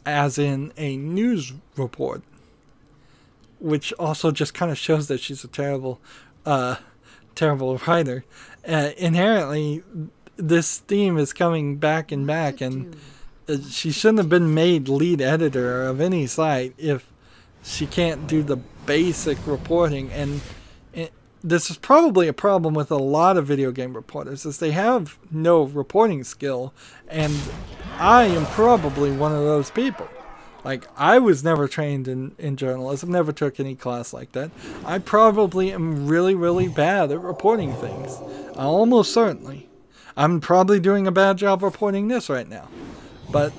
[SPEAKER 1] as in a news report, which also just kind of shows that she's a terrible writer. Inherently, this theme is coming back and back, and she shouldn't have been made lead editor of any site if she can't do the basic reporting. And this is probably a problem with a lot of video game reporters, is they have no reporting skill, and I am probably one of those people. Like, I was never trained in journalism, never took any class like that. I probably am really, really bad at reporting things. Almost certainly. I'm probably doing a bad job reporting this right now. But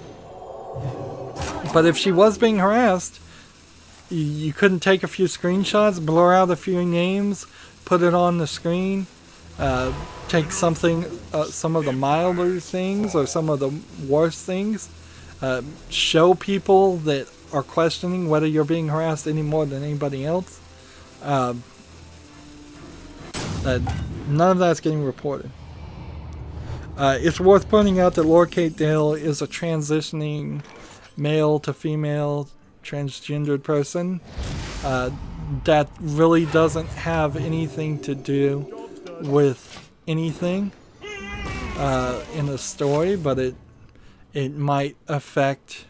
[SPEAKER 1] if she was being harassed, you couldn't take a few screenshots, blur out a few names, put it on the screen, take some of the milder things or some of the worst things, show people that are questioning whether you're being harassed any more than anybody else. None of that's getting reported. It's worth pointing out that Laura Kate Dale is a transitioning male to female transgendered person. That really doesn't have anything to do with anything in the story, but it might affect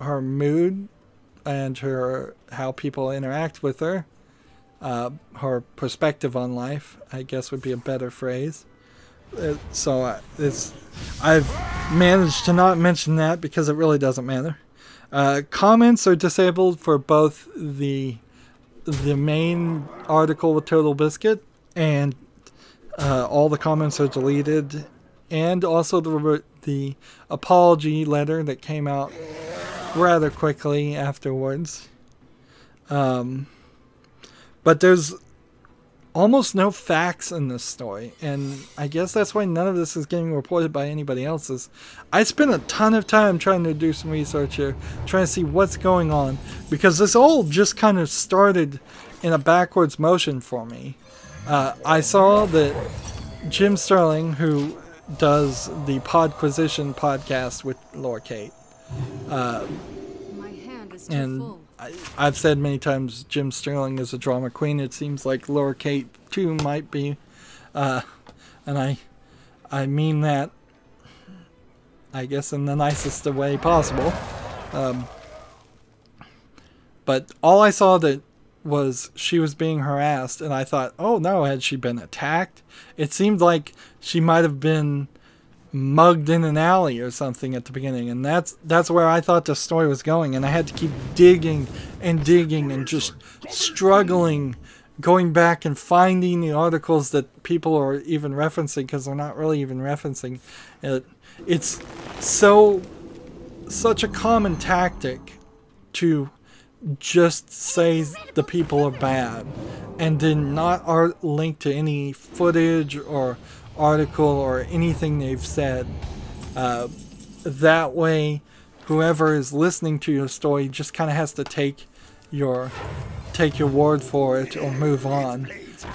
[SPEAKER 1] her mood and how people interact with her. Her perspective on life, I guess, would be a better phrase. I've managed to not mention that because it really doesn't matter. Comments are disabled for both the main article with Total Biscuit, and all the comments are deleted, and also the apology letter that came out rather quickly afterwards. But there's almost no facts in this story, and I guess that's why none of this is getting reported by anybody else. I spent a ton of time trying to do some research here, trying to see what's going on, because this all just kind of started in a backwards motion for me. I saw that Jim Sterling, who does the Podquisition podcast with Laura Kate,
[SPEAKER 4] My hand is too
[SPEAKER 1] and
[SPEAKER 4] full.
[SPEAKER 1] I've said many times Jim Sterling is a drama queen. It seems like Laura Kate too might be, and I mean that, I guess, in the nicest way possible. But all I saw that was she was being harassed, and I thought, oh no, had she been attacked? It seemed like she might have been mugged in an alley or something at the beginning, and that's where I thought the story was going, and I had to keep digging and just struggling going back and finding the articles that people are even referencing, because they're not really even referencing it. It's such a common tactic to just say the people are bad and then not link to any footage or article or anything they've said. That way, whoever is listening to your story just kind of has to take your word for it or move on.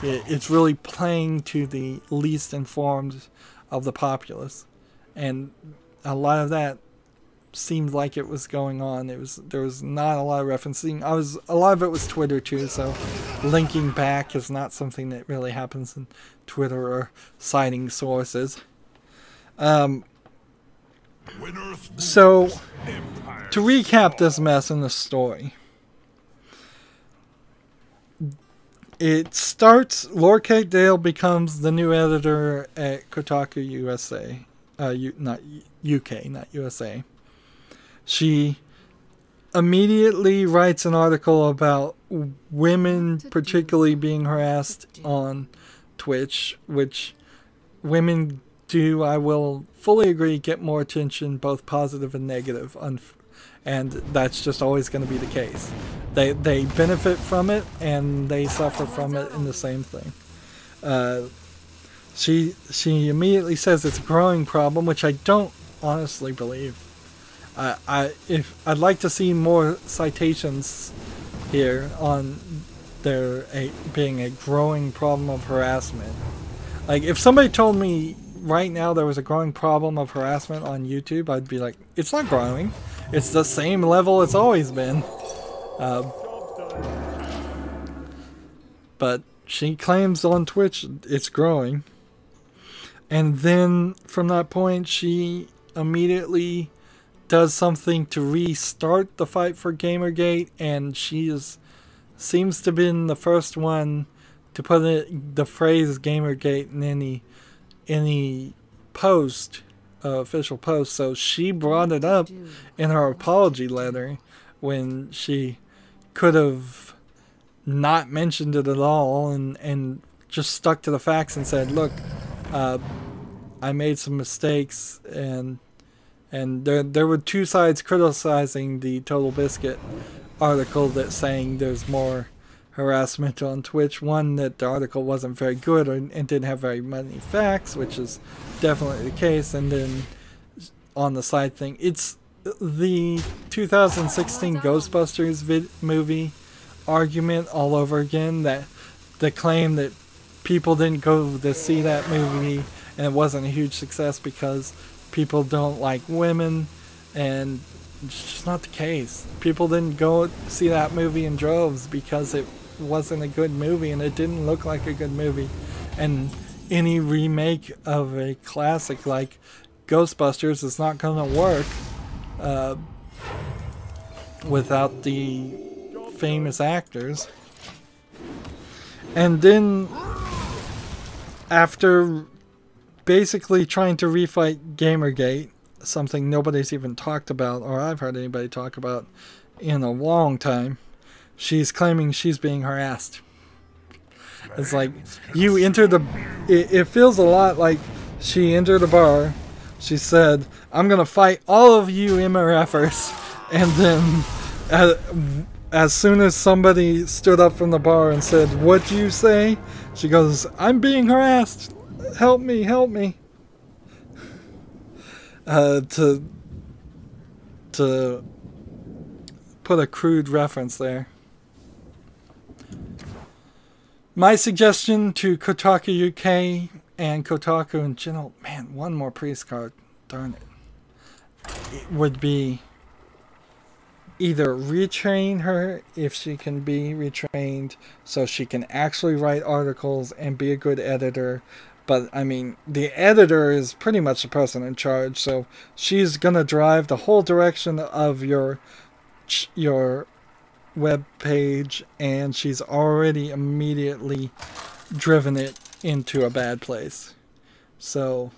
[SPEAKER 1] It's really playing to the least informed of the populace, and a lot of that seemed like it was going on. There was not a lot of referencing. A lot of it was Twitter too, so linking back is not something that really happens in Twitter or citing sources. So to recap this mess in the story, it starts. Laura Kate Dale becomes the new editor at Kotaku USA, not UK, not USA. She immediately writes an article about women particularly being harassed on Twitch, which women do, I will fully agree, get more attention, both positive and negative, and that's just always going to be the case. They benefit from it, and they suffer from it in the same thing. She immediately says it's a growing problem, which I don't honestly believe. I'd like to see more citations here on there being a growing problem of harassment. Like, if somebody told me right now there was a growing problem of harassment on YouTube, I'd be like, it's not growing. It's the same level it's always been. But she claims on Twitch it's growing. And then from that point, she immediately does something to restart the fight for Gamergate, and she seems to have been the first one to put the phrase Gamergate in any post, official post. So she brought it up in her apology letter when she could have not mentioned it at all and just stuck to the facts and said, look, I made some mistakes, and there were two sides criticizing the Total Biscuit article that saying there's more harassment on Twitch. One, that the article wasn't very good and didn't have very many facts, which is definitely the case. And then on the side thing, it's the 2016 Ghostbusters movie argument all over again, that the claim that people didn't go to see that movie and it wasn't a huge success because people don't like women, and it's just not the case. People didn't go see that movie in droves because it wasn't a good movie and it didn't look like a good movie. And any remake of a classic like Ghostbusters is not going to work without the famous actors. And then after basically trying to refight Gamergate, something nobody's even talked about, or I've heard anybody talk about in a long time, she's claiming she's being harassed. It's like, you enter the... It feels a lot like she entered a bar, she said, I'm going to fight all of you MRFers, and then as soon as somebody stood up from the bar and said, what'd you say? She goes, I'm being harassed. Help me, help me. To put a crude reference there. My suggestion to Kotaku UK and Kotaku in general, man, one more priest card, darn it would be either retrain her if she can be retrained so she can actually write articles and be a good editor. But, I mean, the editor is pretty much the person in charge, so she's going to drive the whole direction of your web page, and she's already immediately driven it into a bad place. So,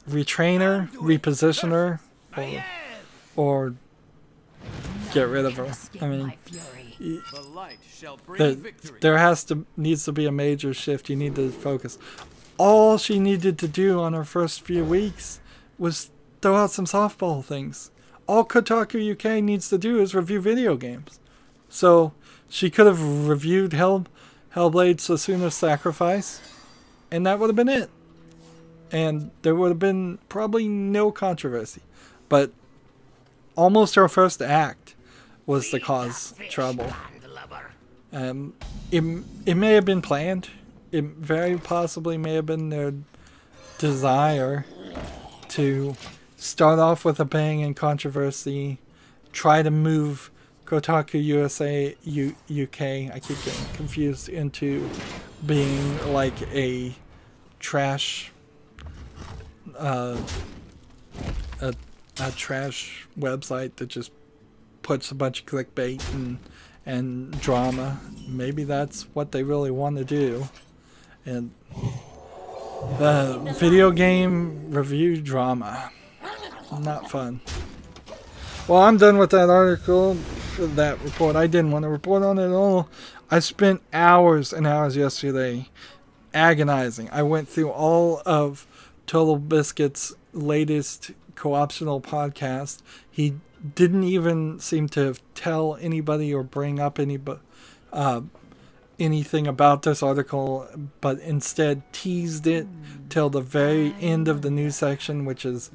[SPEAKER 1] retrain her, reposition her, or get rid of her. I mean,
[SPEAKER 5] The light shall bring victory.
[SPEAKER 1] there needs to be a major shift. You need to focus. All she needed to do on her first few weeks was throw out some softball things. All Kotaku UK needs to do is review video games. So she could have reviewed Hellblade: Sesuna's Sacrifice, and that would have been it. And there would have been probably no controversy. But almost her first act was to cause trouble. It may have been planned. It very possibly may have been their desire to start off with a bang and controversy, try to move Kotaku USA UK, I keep getting confused, into being like a trash a trash website that just puts a bunch of clickbait and drama. Maybe that's what they really want to do. And video game review drama, not fun. Well, I'm done with that article, that report. I didn't want to report on it at all. I spent hours and hours yesterday agonizing. I went through all of Total Biscuit's latest co-optional podcast. He didn't even seem to tell anybody or bring up anything about this article, but instead teased it till the very end of the news section, which is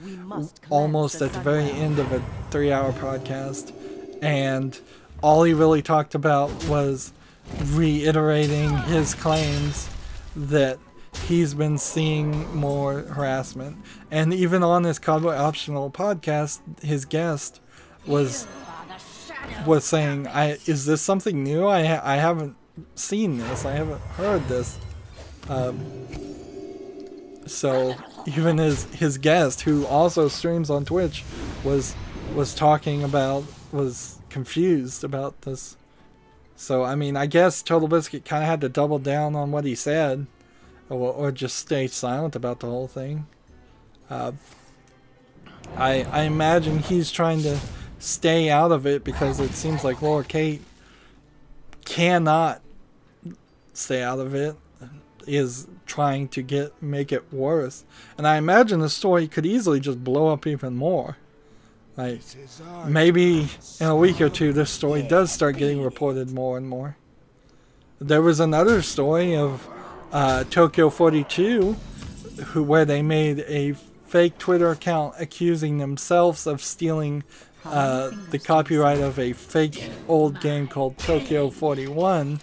[SPEAKER 1] almost at the very end of a 3-hour podcast. And all he really talked about was reiterating his claims that he's been seeing more harassment. And even on this optional podcast, his guest was saying, is this something new? I haven't seen this. I haven't heard this. So even his guest, who also streams on Twitch, was confused about this. So I mean, I guess Total Biscuit kind of had to double down on what he said, or just stay silent about the whole thing. I imagine he's trying to stay out of it because it seems like Laura Kate cannot stay out of it, is trying to make it worse. And I imagine the story could easily just blow up even more. Like, maybe in a week or two this story does start getting reported more and more. There was another story of Tokyo 42 where they made a fake Twitter account accusing themselves of stealing the copyright of a fake old game called Tokyo 41,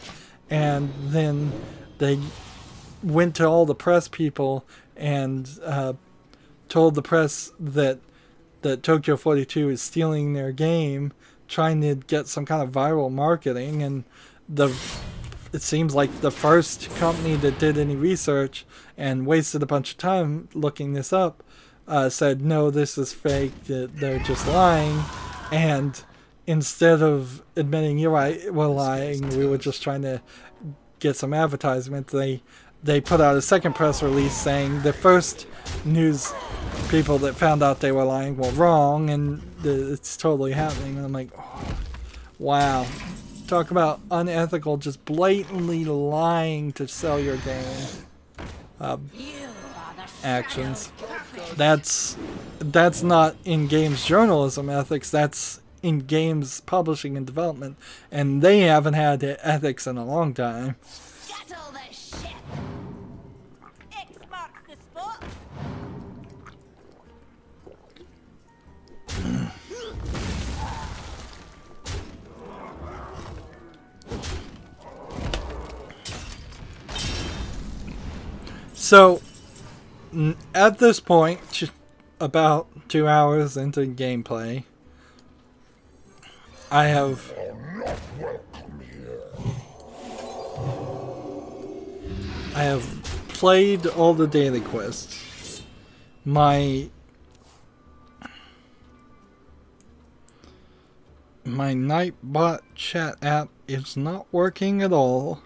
[SPEAKER 1] and then they went to all the press people and told the press that Tokyo 42 is stealing their game, trying to get some kind of viral marketing. And it seems like the first company that did any research and wasted a bunch of time looking this up said, no, this is fake, that they're just lying. And instead of admitting, you're right, we're lying, we were just trying to get some advertisement, they put out a second press release saying the first news people that found out they were lying were wrong, and it's totally happening. And I'm like, oh, wow. Talk about unethical, just blatantly lying to sell your game. Actions. That's not in games journalism ethics, that's in games publishing and development, and they haven't had ethics in a long time.
[SPEAKER 2] Settle the ship. X marks the spot.
[SPEAKER 1] So, at this point, about 2 hours into gameplay, I have played all the daily quests. My Nightbot chat app is not working at all,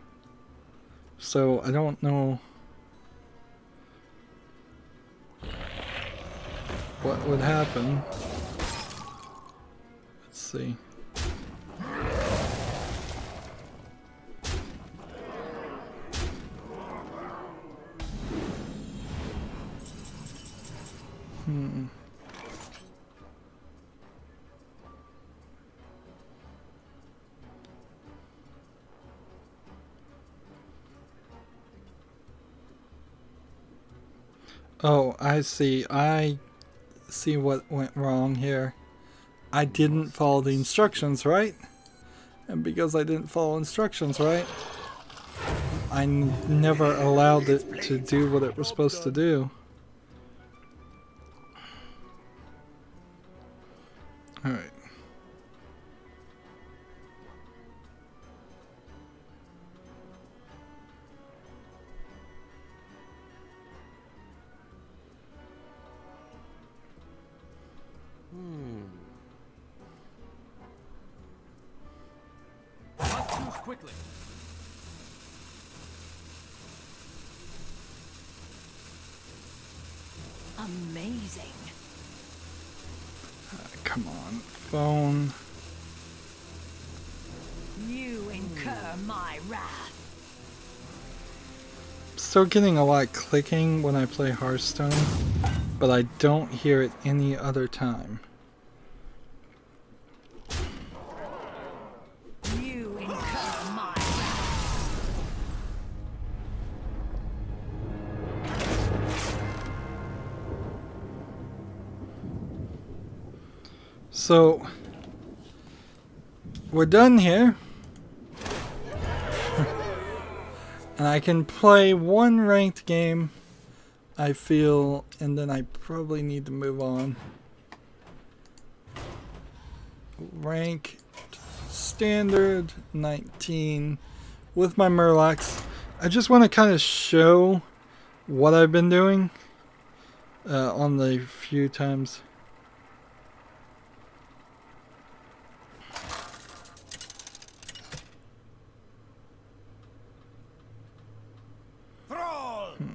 [SPEAKER 1] so I don't know what would happen. Let's see. Oh, I see. I see what went wrong here. I didn't follow the instructions, right? And because I didn't follow instructions, right? I never allowed it to do what it was supposed to do. Alright.
[SPEAKER 5] Must choose quickly.
[SPEAKER 2] Amazing.
[SPEAKER 1] Come on, phone.
[SPEAKER 2] You incur my wrath.
[SPEAKER 1] Still getting a lot of clicking when I play Hearthstone, but I don't hear it any other time.
[SPEAKER 2] You incur my wrath.
[SPEAKER 1] So, we're done here. And I can play one ranked game, I feel, and then I probably need to move on. Rank standard 19 with my Murlocs. I just want to kind of show what I've been doing on the few times.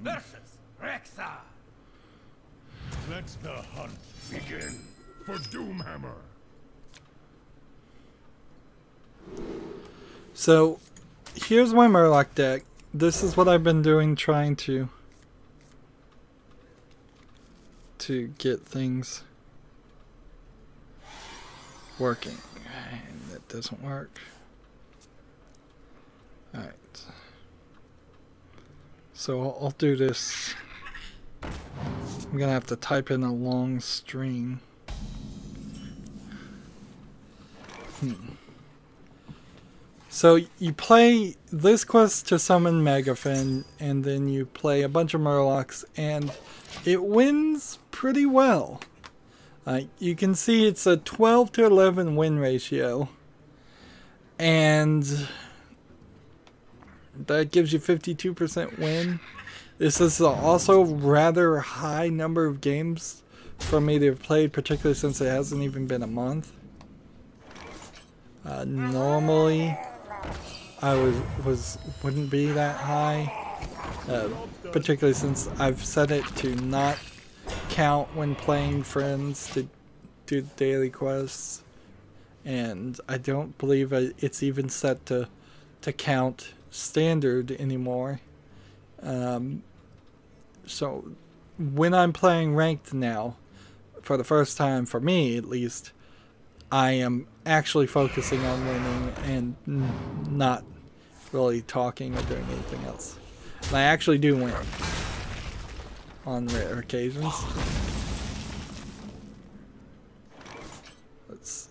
[SPEAKER 5] Versus Rexa.
[SPEAKER 3] Let the hunt begin for Doomhammer.
[SPEAKER 1] So, here's my Murloc deck. This is what I've been doing, trying to get things working. And that doesn't work. Alright. So I'll do this. I'm gonna have to type in a long string. So you play this quest to summon Megafin, and then you play a bunch of Murlocs, and it wins pretty well. You can see it's a 12 to 11 win ratio, and that gives you 52% win. This is also a rather high number of games for me to have played, particularly since it hasn't even been a month. Normally, I wouldn't be that high, particularly since I've set it to not count when playing friends to do daily quests, and I don't believe it's even set to count standard anymore. So when I'm playing ranked now, for the first time, for me at least, I am actually focusing on winning and not really talking or doing anything else. And I actually do win on rare occasions. Let's see.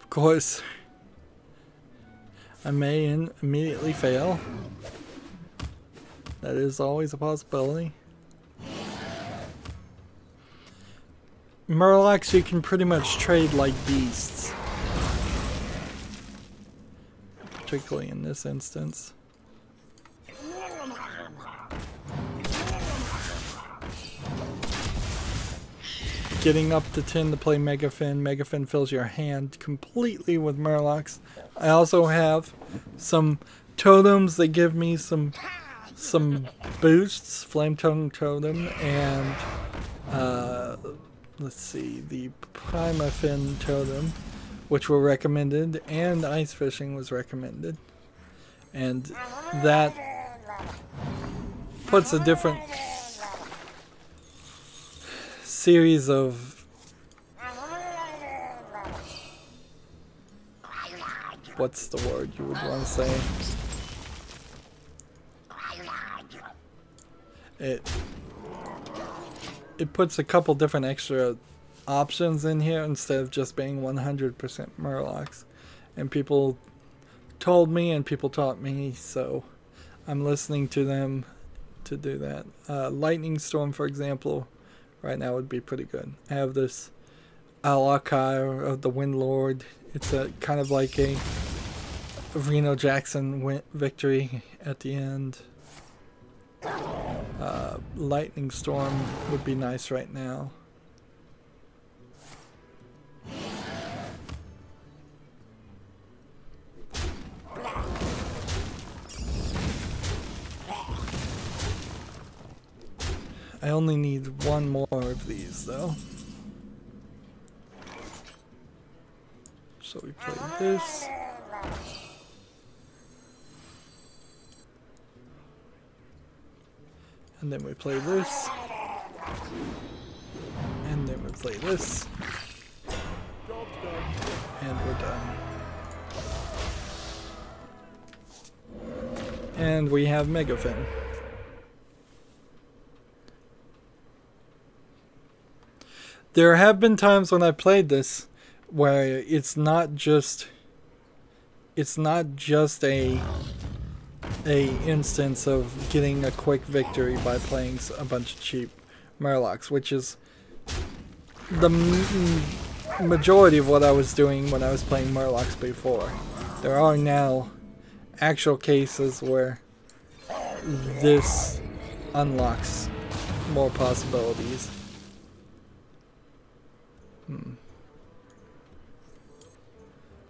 [SPEAKER 1] Of course, I may immediately fail. That is always a possibility. Murlocs you can pretty much trade like beasts. Particularly in this instance. Getting up to 10 to play Megafin. Megafin fills your hand completely with Murlocs. I also have some totems that give me some boosts. Flame Totem and let's see, the Primafin Totem, which were recommended, and ice fishing was recommended. And that puts a different series of what's the word you would want to say? It puts a couple different extra options in here instead of just being 100% Murlocs. And people told me and people taught me, so I'm listening to them to do that. Lightning Storm, for example, right now would be pretty good. I have this Al-Akar of the Wind Lord. It's a kind of like a Reno Jackson victory at the end. Lightning Storm would be nice right now. I only need one more of these though. So we play this. And then we play this. And then we play this. And we're done. And we have Megafin. There have been times when I played this where it's not just a instance of getting a quick victory by playing a bunch of cheap Murlocs, which is the majority of what I was doing when I was playing Murlocs before. There are now actual cases where this unlocks more possibilities.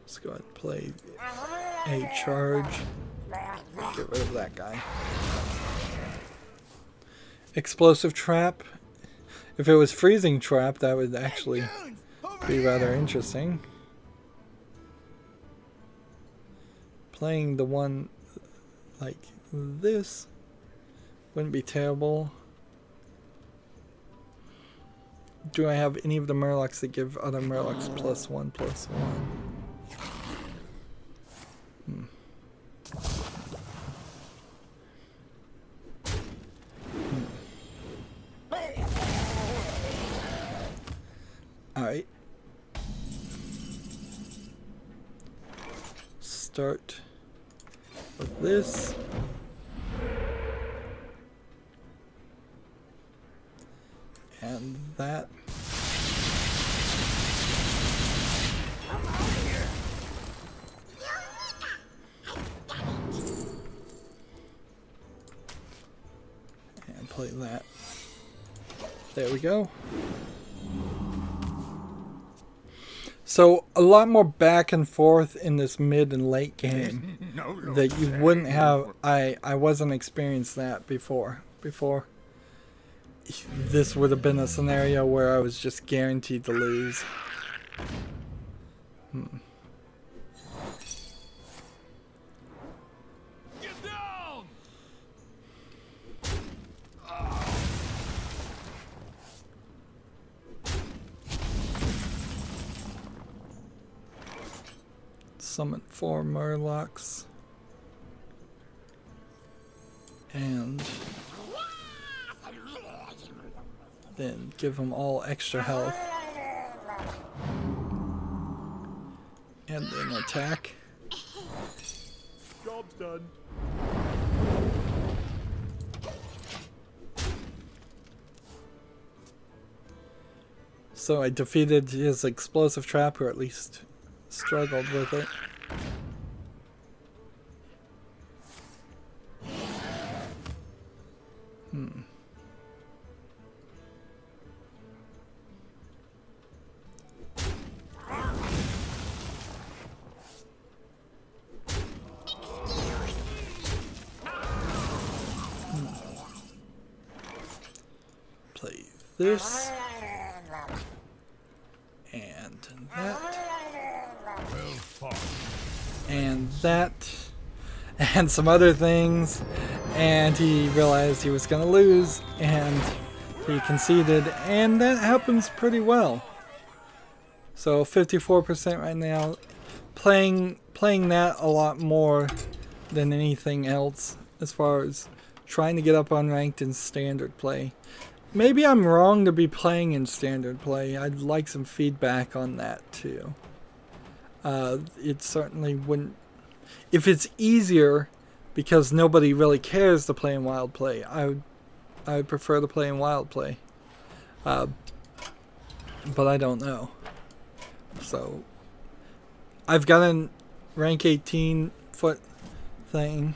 [SPEAKER 1] Let's go ahead and play a charge. Get rid of that guy. Explosive Trap. If it was Freezing Trap, that would actually be rather interesting. Playing the one like this wouldn't be terrible. Do I have any of the Murlocs that give other Murlocs +1/+1? Alright. Start with this. And that. And play that. There we go. So a lot more back and forth in this mid and late game that you wouldn't have. I wasn't experienced that before. This would have been a scenario where I was just guaranteed to lose.
[SPEAKER 5] Get down!
[SPEAKER 1] Summon 4 Murlocs. And then give them all extra health. And then attack.
[SPEAKER 3] Job's done.
[SPEAKER 1] So I defeated his explosive trap, or at least struggled with it. Play this. And that. and that, and some other things, and he realized he was going to lose, and he conceded, and that happens pretty well. So 54% right now, playing that a lot more than anything else as far as trying to get up on ranked in standard play. Maybe I'm wrong to be playing in standard play. I'd like some feedback on that too. It certainly wouldn't... If it's easier because nobody really cares to play in wild play, I would prefer to play in wild play. But I don't know. So I've got a rank 18 foot thing.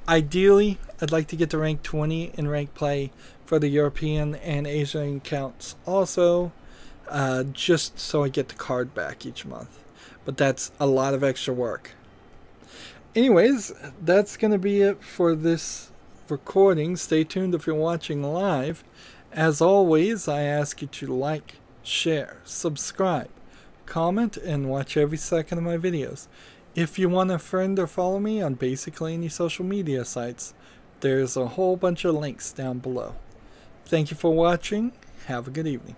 [SPEAKER 1] Ideally, I'd like to get to rank 20 in rank play for the European and Asian accounts also, just so I get the card back each month. But that's a lot of extra work. Anyways, that's going to be it for this recording. Stay tuned if you're watching live. As always, I ask you to like, share, subscribe, comment, and watch every second of my videos. If you want to friend or follow me on basically any social media sites, there's a whole bunch of links down below. Thank you for watching. Have a good evening.